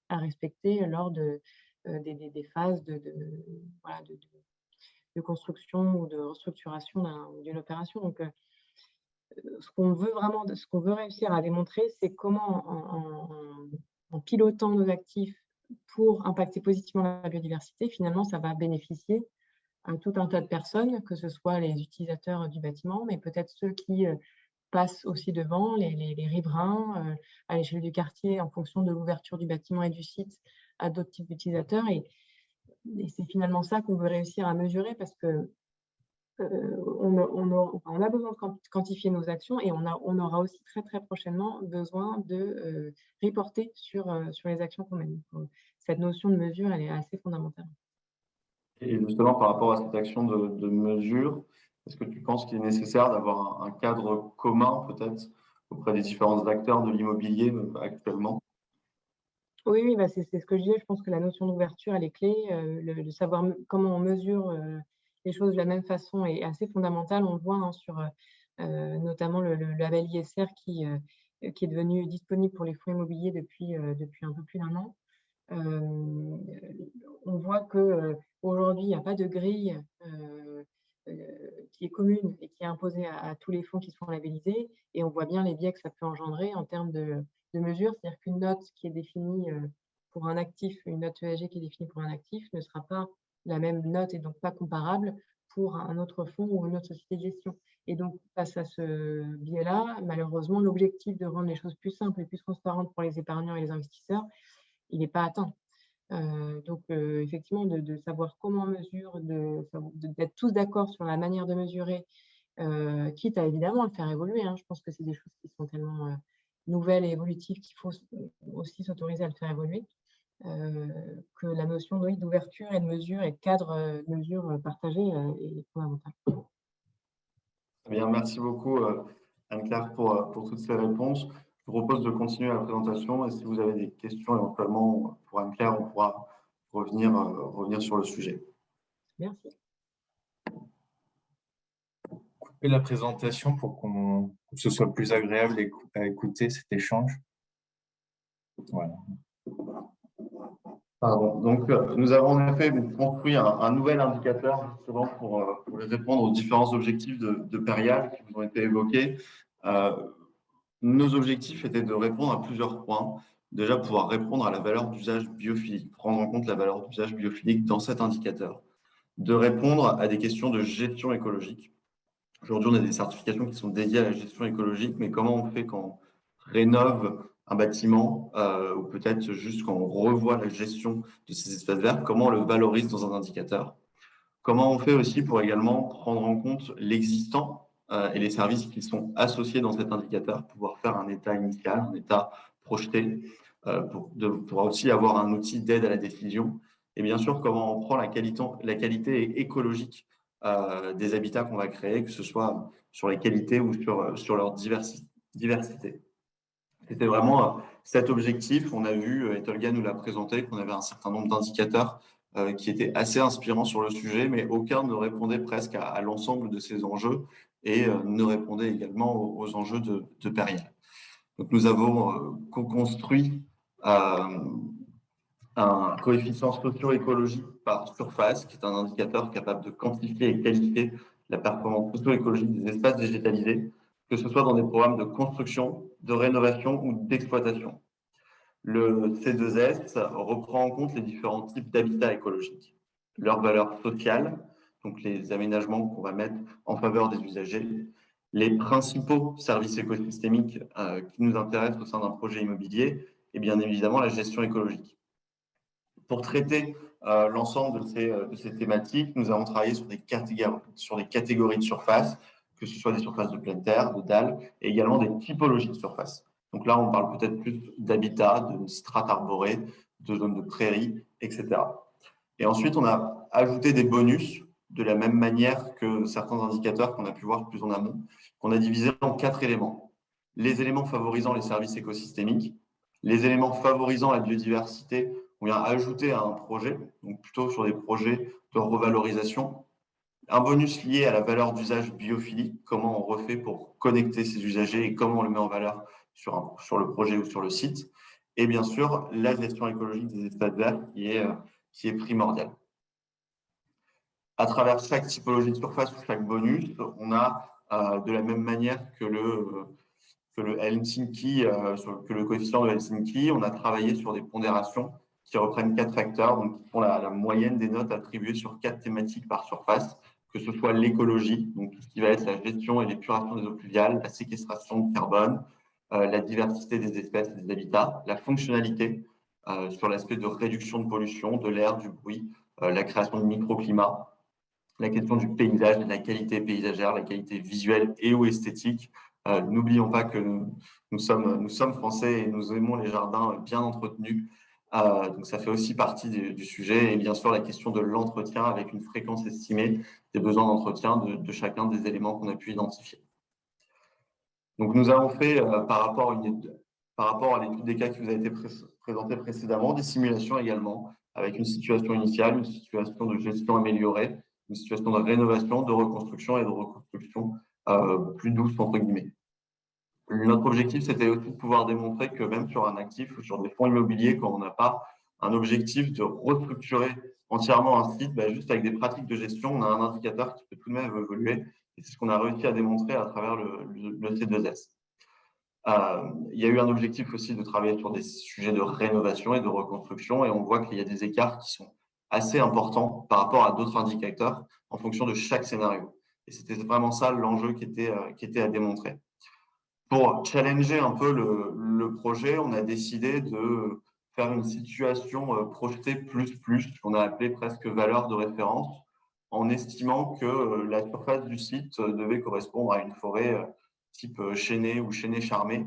à respecter lors des phases de construction ou de restructuration d'une opération. Donc, ce qu'on veut réussir à démontrer, c'est comment, en pilotant nos actifs pour impacter positivement la biodiversité, finalement, ça va bénéficier à tout un tas de personnes, que ce soit les utilisateurs du bâtiment, mais peut-être ceux qui passent aussi devant, les riverains, à l'échelle du quartier, en fonction de l'ouverture du bâtiment et du site, à d'autres types d'utilisateurs. Et c'est finalement ça qu'on veut réussir à mesurer parce que on a besoin de quantifier nos actions et on aura aussi très, très prochainement besoin de reporter sur les actions qu'on mène. Donc, cette notion de mesure, elle est assez fondamentale. Et justement, par rapport à cette action de mesure, est-ce que tu penses qu'il est nécessaire d'avoir un cadre commun, peut-être, auprès des différents acteurs de l'immobilier actuellement? Oui, oui, bah c'est ce que je disais. Je pense que la notion d'ouverture, elle est clé. De savoir comment on mesure les choses de la même façon est assez fondamental. On le voit hein, sur notamment le label ISR qui est devenu disponible pour les fonds immobiliers depuis un peu plus d'1 an. On voit qu'aujourd'hui, il n'y a pas de grille qui est commune et qui est imposée à tous les fonds qui sont labellisés. Et on voit bien les biais que ça peut engendrer en termes de mesures. C'est-à-dire qu'une note qui est définie pour un actif, une note ESG qui est définie pour un actif ne sera pas la même note et donc pas comparable pour un autre fonds ou une autre société de gestion. Et donc, face à ce biais-là, malheureusement, l'objectif de rendre les choses plus simples et plus transparentes pour les épargnants et les investisseurs, il n'est pas atteint. Donc, effectivement, de savoir comment on mesure, d'être tous d'accord sur la manière de mesurer, quitte à évidemment le faire évoluer. Hein. Je pense que c'est des choses qui sont tellement nouvelles et évolutives qu'il faut aussi s'autoriser à le faire évoluer. Que la notion d'ouverture et de mesure et de cadre de mesure partagé est fondamentale. Eh bien, merci beaucoup, Anne-Claire, pour toutes ces réponses. Je vous propose de continuer la présentation et si vous avez des questions éventuellement pour Anne-Claire, on pourra revenir sur le sujet. Merci. Couper la présentation pour que ce soit plus agréable à écouter cet échange. Voilà. Pardon. Donc, nous avons en effet construit un nouvel indicateur justement pour répondre aux différents objectifs de Perial qui vous ont été évoqués. Nos objectifs étaient de répondre à plusieurs points. Déjà, pouvoir répondre à la valeur d'usage biophilique, prendre en compte la valeur d'usage biophilique dans cet indicateur. De répondre à des questions de gestion écologique. Aujourd'hui, on a des certifications qui sont dédiées à la gestion écologique, mais comment on fait quand on rénove un bâtiment ou peut-être juste quand on revoit la gestion de ces espaces verts, comment on le valorise dans un indicateur? Comment on fait aussi pour également prendre en compte l'existant et les services qui sont associés dans cet indicateur, pouvoir faire un état initial, un état projeté, pour aussi avoir un outil d'aide à la décision. Et bien sûr, comment on prend la qualité écologique des habitats qu'on va créer, que ce soit sur les qualités ou sur leur diversité. C'était vraiment cet objectif. On a vu, et Tolga nous l'a présenté, qu'on avait un certain nombre d'indicateurs qui étaient assez inspirants sur le sujet, mais aucun ne répondait presque à l'ensemble de ces enjeux et ne répondait également aux enjeux de Perial. Donc, nous avons co-construit un coefficient socio-écologique par surface, qui est un indicateur capable de quantifier et qualifier la performance socio-écologique des espaces végétalisés, que ce soit dans des programmes de construction, de rénovation ou d'exploitation. Le C2S reprend en compte les différents types d'habitats écologiques, leurs valeurs sociales, donc les aménagements qu'on va mettre en faveur des usagers, les principaux services écosystémiques qui nous intéressent au sein d'un projet immobilier et bien évidemment la gestion écologique. Pour traiter l'ensemble de ces thématiques, nous avons travaillé sur des catégories de surface, que ce soit des surfaces de pleine terre, de dalles, et également des typologies de surface. Donc là, on parle peut-être plus d'habitat, de strates arborées, de zones de prairies, etc. Et ensuite, on a ajouté des bonus de la même manière que certains indicateurs qu'on a pu voir plus en amont, qu'on a divisé en 4 éléments. Les éléments favorisant les services écosystémiques, les éléments favorisant la biodiversité, on vient ajouter à un projet, donc plutôt sur des projets de revalorisation. Un bonus lié à la valeur d'usage biophilique, comment on refait pour connecter ces usagers et comment on le met en valeur sur le projet ou sur le site. Et bien sûr, la gestion écologique des espaces verts qui est primordiale. À travers chaque typologie de surface ou chaque bonus, on a de la même manière que le Helsinki, que le coefficient de Helsinki, on a travaillé sur des pondérations qui reprennent 4 facteurs, donc qui font la moyenne des notes attribuées sur 4 thématiques par surface, que ce soit l'écologie, donc tout ce qui va être la gestion et l'épuration des eaux pluviales, la séquestration de carbone, la diversité des espèces et des habitats, la fonctionnalité, sur l'aspect de réduction de pollution, de l'air, du bruit, la création de microclimats, la question du paysage, de la qualité paysagère, la qualité visuelle et ou esthétique. N'oublions pas que nous sommes français et nous aimons les jardins bien entretenus. Donc, ça fait aussi partie du sujet. Et bien sûr, la question de l'entretien avec une fréquence estimée des besoins d'entretien de chacun des éléments qu'on a pu identifier. Donc, nous avons fait, par rapport à l'étude des cas qui vous a été présentée précédemment, des simulations également, avec une situation initiale, une situation de gestion améliorée, une situation de rénovation, de reconstruction et de reconstruction plus douce, entre guillemets. Notre objectif, c'était aussi de pouvoir démontrer que même sur un actif ou sur des fonds immobiliers, quand on n'a pas un objectif de restructurer entièrement un site, juste avec des pratiques de gestion, on a un indicateur qui peut tout de même évoluer. Et c'est ce qu'on a réussi à démontrer à travers le C2S. Il y a eu un objectif aussi de travailler sur des sujets de rénovation et de reconstruction, et on voit qu'il y a des écarts qui sont assez importants par rapport à d'autres indicateurs en fonction de chaque scénario. Et c'était vraiment ça l'enjeu qui était à démontrer. Pour challenger un peu le projet, on a décidé de faire une situation projetée plus, qu'on a appelé presque valeur de référence, en estimant que la surface du site devait correspondre à une forêt type chênée ou chênée charmée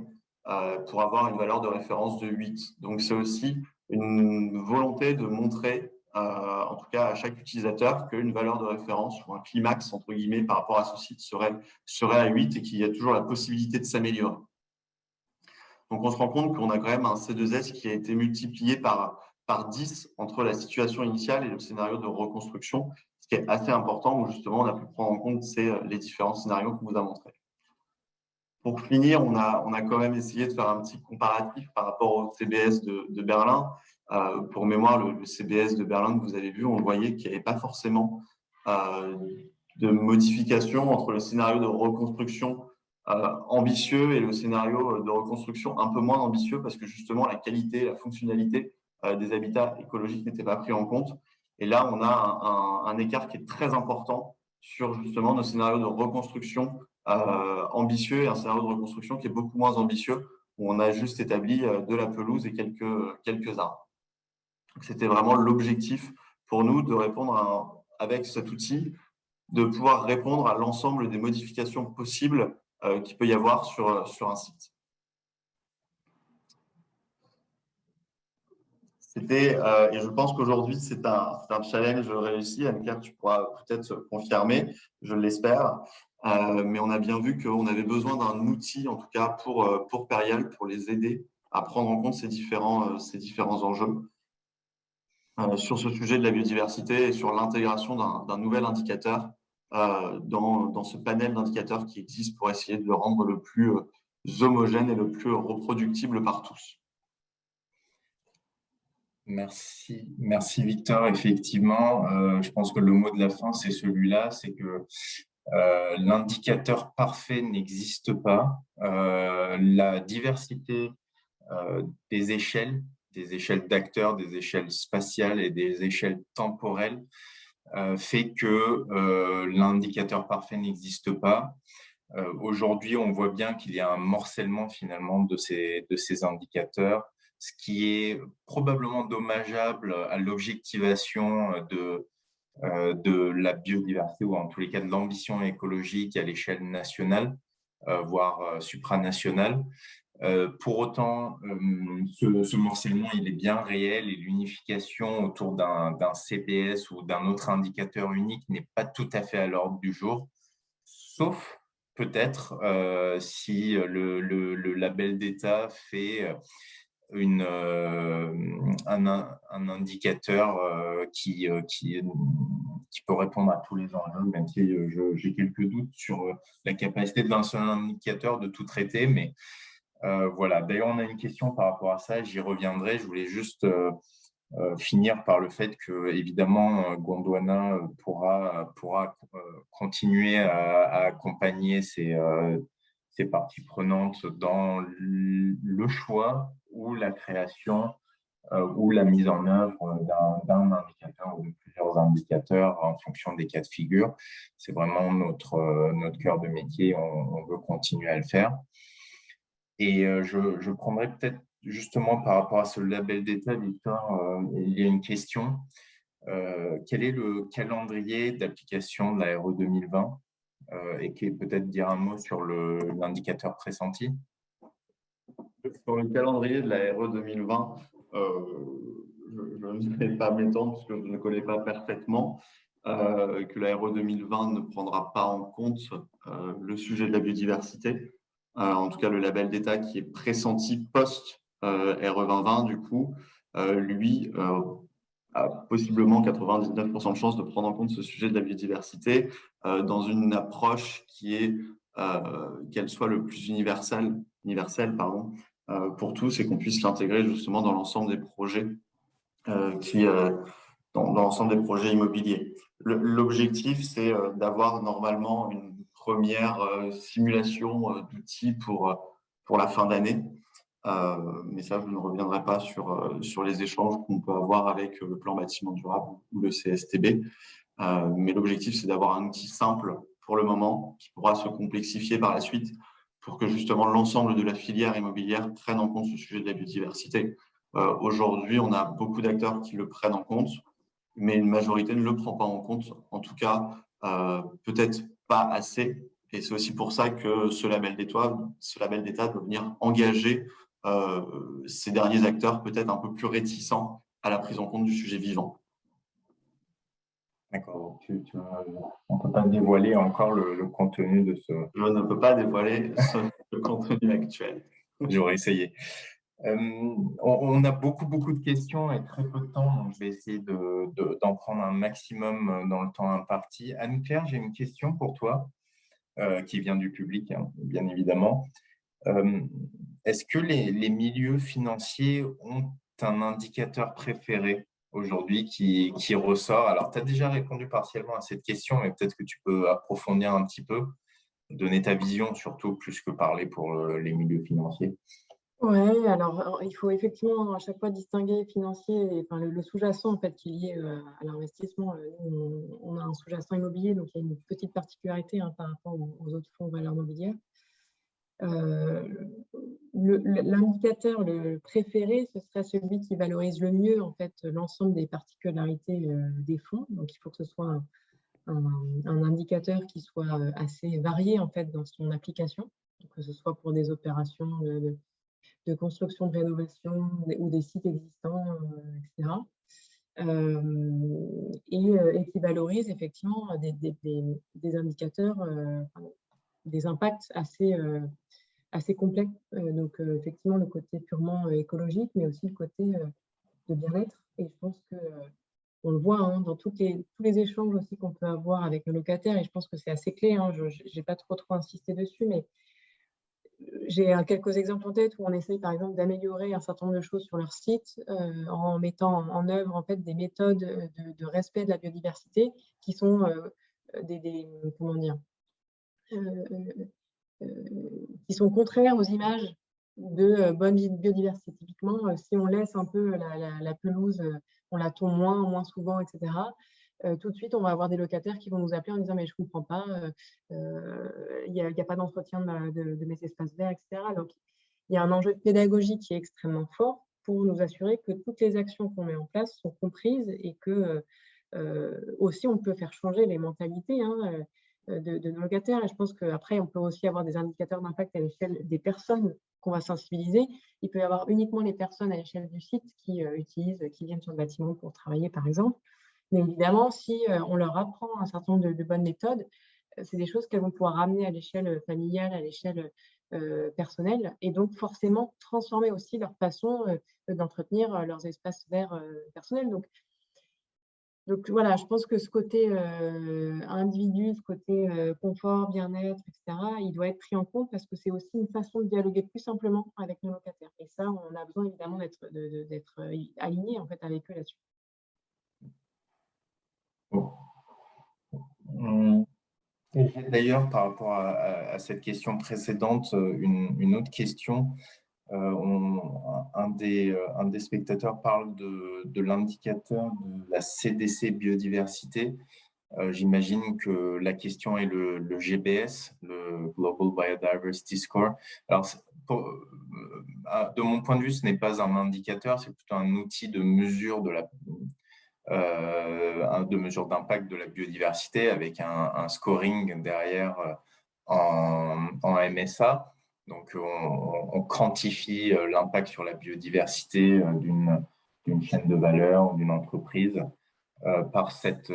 pour avoir une valeur de référence de 8. Donc, c'est aussi une volonté de montrer, en tout cas à chaque utilisateur, qu'une valeur de référence ou un climax, entre guillemets, par rapport à ce site serait à 8 et qu'il y a toujours la possibilité de s'améliorer. Donc, on se rend compte qu'on a quand même un C2S qui a été multiplié par 10 entre la situation initiale et le scénario de reconstruction, ce qui est assez important, où justement on a pu prendre en compte les différents scénarios qu'on vous a montrés. Pour finir, on a quand même essayé de faire un petit comparatif par rapport au CBS de Berlin. Pour mémoire, le CBS de Berlin que vous avez vu, on voyait qu'il n'y avait pas forcément de modification entre le scénario de reconstruction ambitieux et le scénario de reconstruction un peu moins ambitieux, parce que justement la qualité, la fonctionnalité des habitats écologiques n'était pas pris en compte. Et là, on a un écart qui est très important sur justement nos scénarios de reconstruction ambitieux et un scénario de reconstruction qui est beaucoup moins ambitieux, où on a juste établi de la pelouse et quelques arbres. C'était vraiment l'objectif pour nous de répondre avec cet outil, de pouvoir répondre à l'ensemble des modifications possibles qu'il peut y avoir sur un site. Et je pense qu'aujourd'hui, c'est un challenge réussi. Anne-Claire, tu pourras peut-être confirmer, je l'espère. Mais on a bien vu qu'on avait besoin d'un outil, en tout cas pour Perial, pour les aider à prendre en compte ces différents enjeux sur ce sujet de la biodiversité et sur l'intégration d'un nouvel indicateur dans ce panel d'indicateurs qui existe pour essayer de le rendre le plus homogène et le plus reproductible par tous. Merci Victor. Effectivement, je pense que le mot de la fin, c'est celui-là, c'est que l'indicateur parfait n'existe pas. La diversité des échelles d'acteurs, des échelles spatiales et des échelles temporelles fait que l'indicateur parfait n'existe pas. Aujourd'hui, on voit bien qu'il y a un morcellement finalement de ces indicateurs, ce qui est probablement dommageable à l'objectivation de la biodiversité ou en tous les cas de l'ambition écologique à l'échelle nationale, voire supranationale. Pour autant, ce morcellement, il est bien réel et l'unification autour d'un CPS ou d'un autre indicateur unique n'est pas tout à fait à l'ordre du jour, sauf peut-être si le label d'État fait un indicateur qui peut répondre à tous les enjeux, même si j'ai quelques doutes sur la capacité d'un seul indicateur de tout traiter, mais voilà. D'ailleurs, on a une question par rapport à ça, j'y reviendrai. Je voulais juste finir par le fait que, évidemment, Gondwana pourra continuer à accompagner ces parties prenantes dans le choix ou la création ou la mise en œuvre d'un indicateur ou de plusieurs indicateurs en fonction des cas de figure. C'est vraiment notre cœur de métier, on veut continuer à le faire. Et je prendrai peut-être justement, par rapport à ce label d'État, Victor, il y a une question. Quel est le calendrier d'application de la RE 2020 et peut-être dire un mot sur l'indicateur pressenti? Sur le calendrier de la RE 2020, je ne vais pas m'étendre parce que je ne connais pas parfaitement, que la RE 2020 ne prendra pas en compte le sujet de la biodiversité. En tout cas, le label d'État qui est pressenti post-RE 2020, du coup, lui, a possiblement 99% de chances de prendre en compte ce sujet de la biodiversité dans une approche qui est qu'elle soit le plus universelle pour tous et qu'on puisse l'intégrer justement dans l'ensemble des projets dans l'ensemble des projets immobiliers. L'objectif, c'est d'avoir normalement une première simulation d'outils pour la fin d'année. Mais ça, je ne reviendrai pas sur les échanges qu'on peut avoir avec le plan bâtiment durable ou le CSTB. Mais l'objectif, c'est d'avoir un outil simple pour le moment qui pourra se complexifier par la suite pour que justement l'ensemble de la filière immobilière prenne en compte ce sujet de la biodiversité. Aujourd'hui, on a beaucoup d'acteurs qui le prennent en compte, mais une majorité ne le prend pas en compte. En tout cas, peut-être pas assez. Et c'est aussi pour ça que ce label d'État doit venir engager ces derniers acteurs peut-être un peu plus réticents à la prise en compte du sujet vivant. D'accord. On ne peut pas dévoiler encore le contenu de ce… Je ne peux pas dévoiler le contenu actuel. J'aurais essayé. On a beaucoup de questions et très peu de temps, donc je vais essayer d'en prendre un maximum dans le temps imparti. Anne-Claire, j'ai une question pour toi qui vient du public, hein, bien évidemment. Est-ce que les milieux financiers ont un indicateur préféré aujourd'hui qui ressort? Alors, tu as déjà répondu partiellement à cette question, mais peut-être que tu peux approfondir un petit peu, donner ta vision surtout, plus que parler pour les milieux financiers. Oui, alors il faut effectivement à chaque fois distinguer financier et enfin, le sous-jacent en fait, qui est lié à l'investissement. On a un sous-jacent immobilier, donc il y a une petite particularité hein, par rapport aux autres fonds de valeur mobilière. L'indicateur le préféré, ce serait celui qui valorise le mieux en fait, l'ensemble des particularités des fonds. Donc il faut que ce soit un indicateur qui soit assez varié en fait, dans son application, que ce soit pour des opérations de construction, de rénovation ou des sites existants, etc. Et qui valorise effectivement des indicateurs, des impacts assez complets. Donc, effectivement, le côté purement écologique, mais aussi le côté de bien-être. Et je pense qu'on le voit hein, dans tous les échanges aussi qu'on peut avoir avec nos locataires. Et je pense que c'est assez clé. Hein, je n'ai pas trop insisté dessus, mais j'ai quelques exemples en tête où on essaye par exemple d'améliorer un certain nombre de choses sur leur site en mettant en œuvre en fait des méthodes de respect de la biodiversité qui sont comment dire, qui sont contraires aux images de bonne biodiversité. Typiquement, si on laisse un peu la pelouse, on la tond moins souvent, etc. Tout de suite, on va avoir des locataires qui vont nous appeler en disant « mais je ne comprends pas, il n'y a pas d'entretien de mes espaces verts, etc. » Donc, il y a un enjeu de pédagogie qui est extrêmement fort pour nous assurer que toutes les actions qu'on met en place sont comprises et que aussi on peut faire changer les mentalités hein, de nos locataires. Et je pense qu'après, on peut aussi avoir des indicateurs d'impact à l'échelle des personnes qu'on va sensibiliser. Il peut y avoir uniquement les personnes à l'échelle du site qui viennent sur le bâtiment pour travailler, par exemple. Mais évidemment, si on leur apprend un certain nombre de bonnes méthodes, c'est des choses qu'elles vont pouvoir ramener à l'échelle familiale, à l'échelle personnelle, et donc forcément transformer aussi leur façon d'entretenir leurs espaces verts personnels. Donc voilà, je pense que ce côté individu, ce côté confort, bien-être, etc., il doit être pris en compte parce que c'est aussi une façon de dialoguer plus simplement avec nos locataires. Et ça, on a besoin évidemment d'être aligné en fait, avec eux là-dessus. D'ailleurs, par rapport à cette question précédente, une autre question. Un des spectateurs parle de l'indicateur de la CDC biodiversité. J'imagine que la question est le GBS, le Global Biodiversity Score. Alors, de mon point de vue, ce n'est pas un indicateur, c'est plutôt un outil de mesure de mesure d'impact de la biodiversité avec un scoring derrière en MSA. Donc, on quantifie l'impact sur la biodiversité d'une chaîne de valeur ou d'une entreprise par cette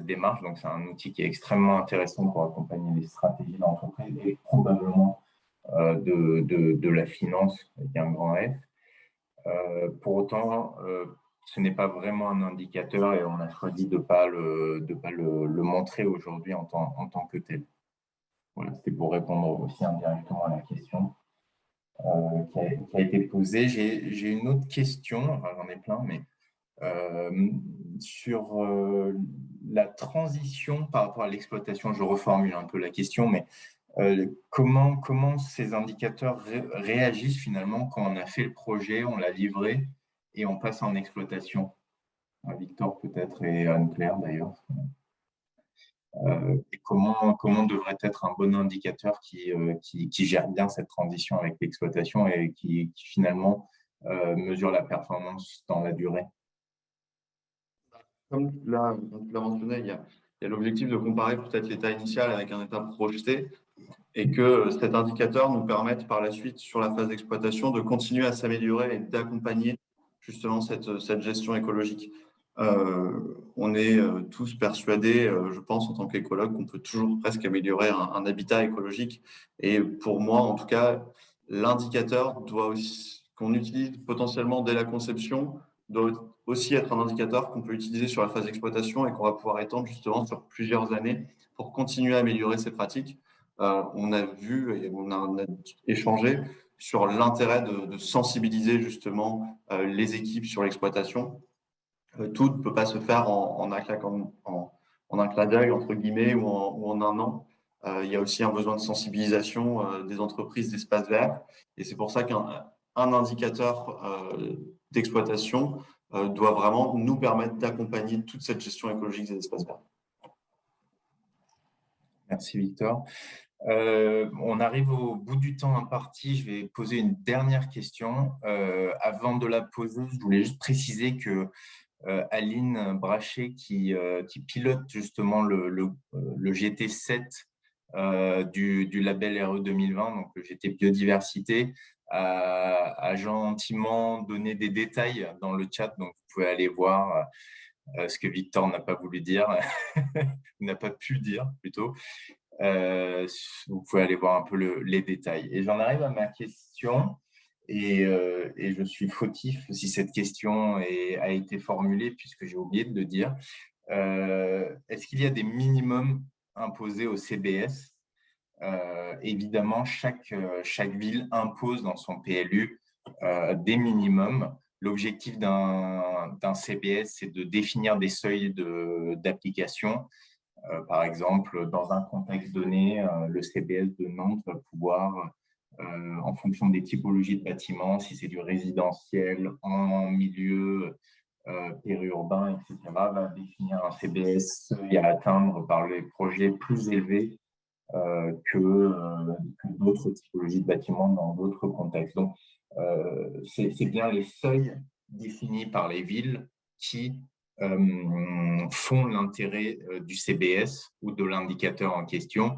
démarche. Donc, c'est un outil qui est extrêmement intéressant pour accompagner les stratégies d'entreprise et probablement de la finance avec un grand F. Pour autant, ce n'est pas vraiment un indicateur et on a choisi de ne pas le montrer aujourd'hui en tant que tel. Voilà, c'était pour répondre aussi indirectement à la question qui a été posée. J'ai une autre question, enfin, j'en ai plein, mais sur la transition par rapport à l'exploitation, je reformule un peu la question, mais comment ces indicateurs réagissent finalement quand on a fait le projet, on l'a livré et on passe en exploitation? Victor peut-être et Anne-Claire d'ailleurs. Et comment devrait être un bon indicateur qui gère bien cette transition avec l'exploitation et qui finalement mesure la performance dans la durée? Comme tu l'as mentionné, il y a l'objectif de comparer peut-être l'état initial avec un état projeté et que cet indicateur nous permette par la suite, sur la phase d'exploitation, de continuer à s'améliorer et d'accompagner justement cette gestion écologique. On est tous persuadés, je pense, en tant qu'écologue, qu'on peut toujours presque améliorer un habitat écologique. Et pour moi, en tout cas, l'indicateur doit aussi, qu'on utilise potentiellement dès la conception, doit aussi être un indicateur qu'on peut utiliser sur la phase d'exploitation et qu'on va pouvoir étendre justement sur plusieurs années pour continuer à améliorer ces pratiques. On a vu et on a échangé sur l'intérêt de sensibiliser justement les équipes sur l'exploitation. Tout ne peut pas se faire en un clin d'œil, entre guillemets, ou en un an. Il y a aussi un besoin de sensibilisation des entreprises d'espaces verts. Et c'est pour ça qu'un indicateur d'exploitation doit vraiment nous permettre d'accompagner toute cette gestion écologique des espaces verts. Merci Victor. On arrive au bout du temps imparti. Je vais poser une dernière question. Avant de la poser, je voulais juste préciser que Aline Brachet, qui pilote justement le GT7 du label RE 2020, donc le GT Biodiversité, a gentiment donné des détails dans le chat, donc vous pouvez aller voir ce que Victor n'a pas voulu dire, n'a pas pu dire plutôt. Vous pouvez aller voir un peu les détails. Et j'en arrive à ma question. Et je suis fautif si cette question a été formulée, puisque j'ai oublié de le dire. Est-ce qu'il y a des minimums imposés au CBS? Évidemment, chaque ville impose dans son PLU des minimums. L'objectif d'un CBS, c'est de définir des seuils d'application. Par exemple, dans un contexte donné, le CBS de Nantes va pouvoir en fonction des typologies de bâtiments, si c'est du résidentiel en milieu périurbain, etc., va définir un CBS seuil à atteindre par les projets plus élevés que d'autres typologies de bâtiments dans d'autres contextes. Donc, c'est bien les seuils définis par les villes qui font l'intérêt du CBS ou de l'indicateur en question.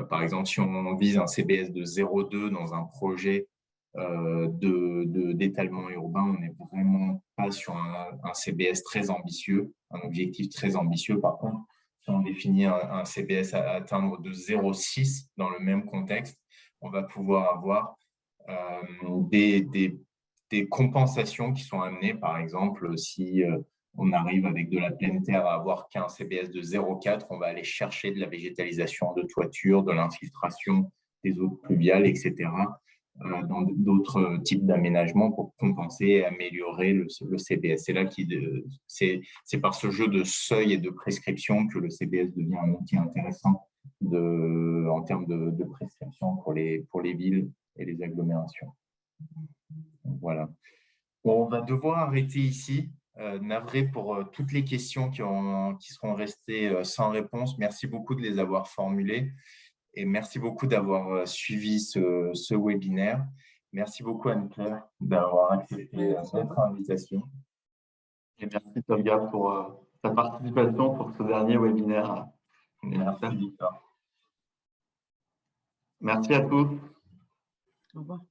Par exemple, si on vise un CBS de 0,2 dans un projet d'étalement urbain, on n'est vraiment pas sur un CBS très ambitieux, un objectif très ambitieux. Par contre, si on définit un CBS à atteindre de 0,6 dans le même contexte, on va pouvoir avoir des compensations qui sont amenées. Par exemple, si on arrive avec de la pleine terre à avoir qu'un CBS de 0,4, on va aller chercher de la végétalisation de toiture, de l'infiltration des eaux pluviales, etc., dans d'autres types d'aménagements pour compenser et améliorer le CBS. C'est là c'est par ce jeu de seuil et de prescription que le CBS devient un outil intéressant en termes de prescription pour les villes et les agglomérations. Donc, voilà. Bon, on va devoir arrêter ici. Navré pour toutes les questions qui seront restées sans réponse. Merci beaucoup de les avoir formulées. Et merci beaucoup d'avoir suivi ce webinaire. Merci beaucoup Anne-Claire d'avoir accepté notre invitation. Et merci Tolga pour ta participation pour ce dernier webinaire. Merci Victor. Merci à tous. Au revoir.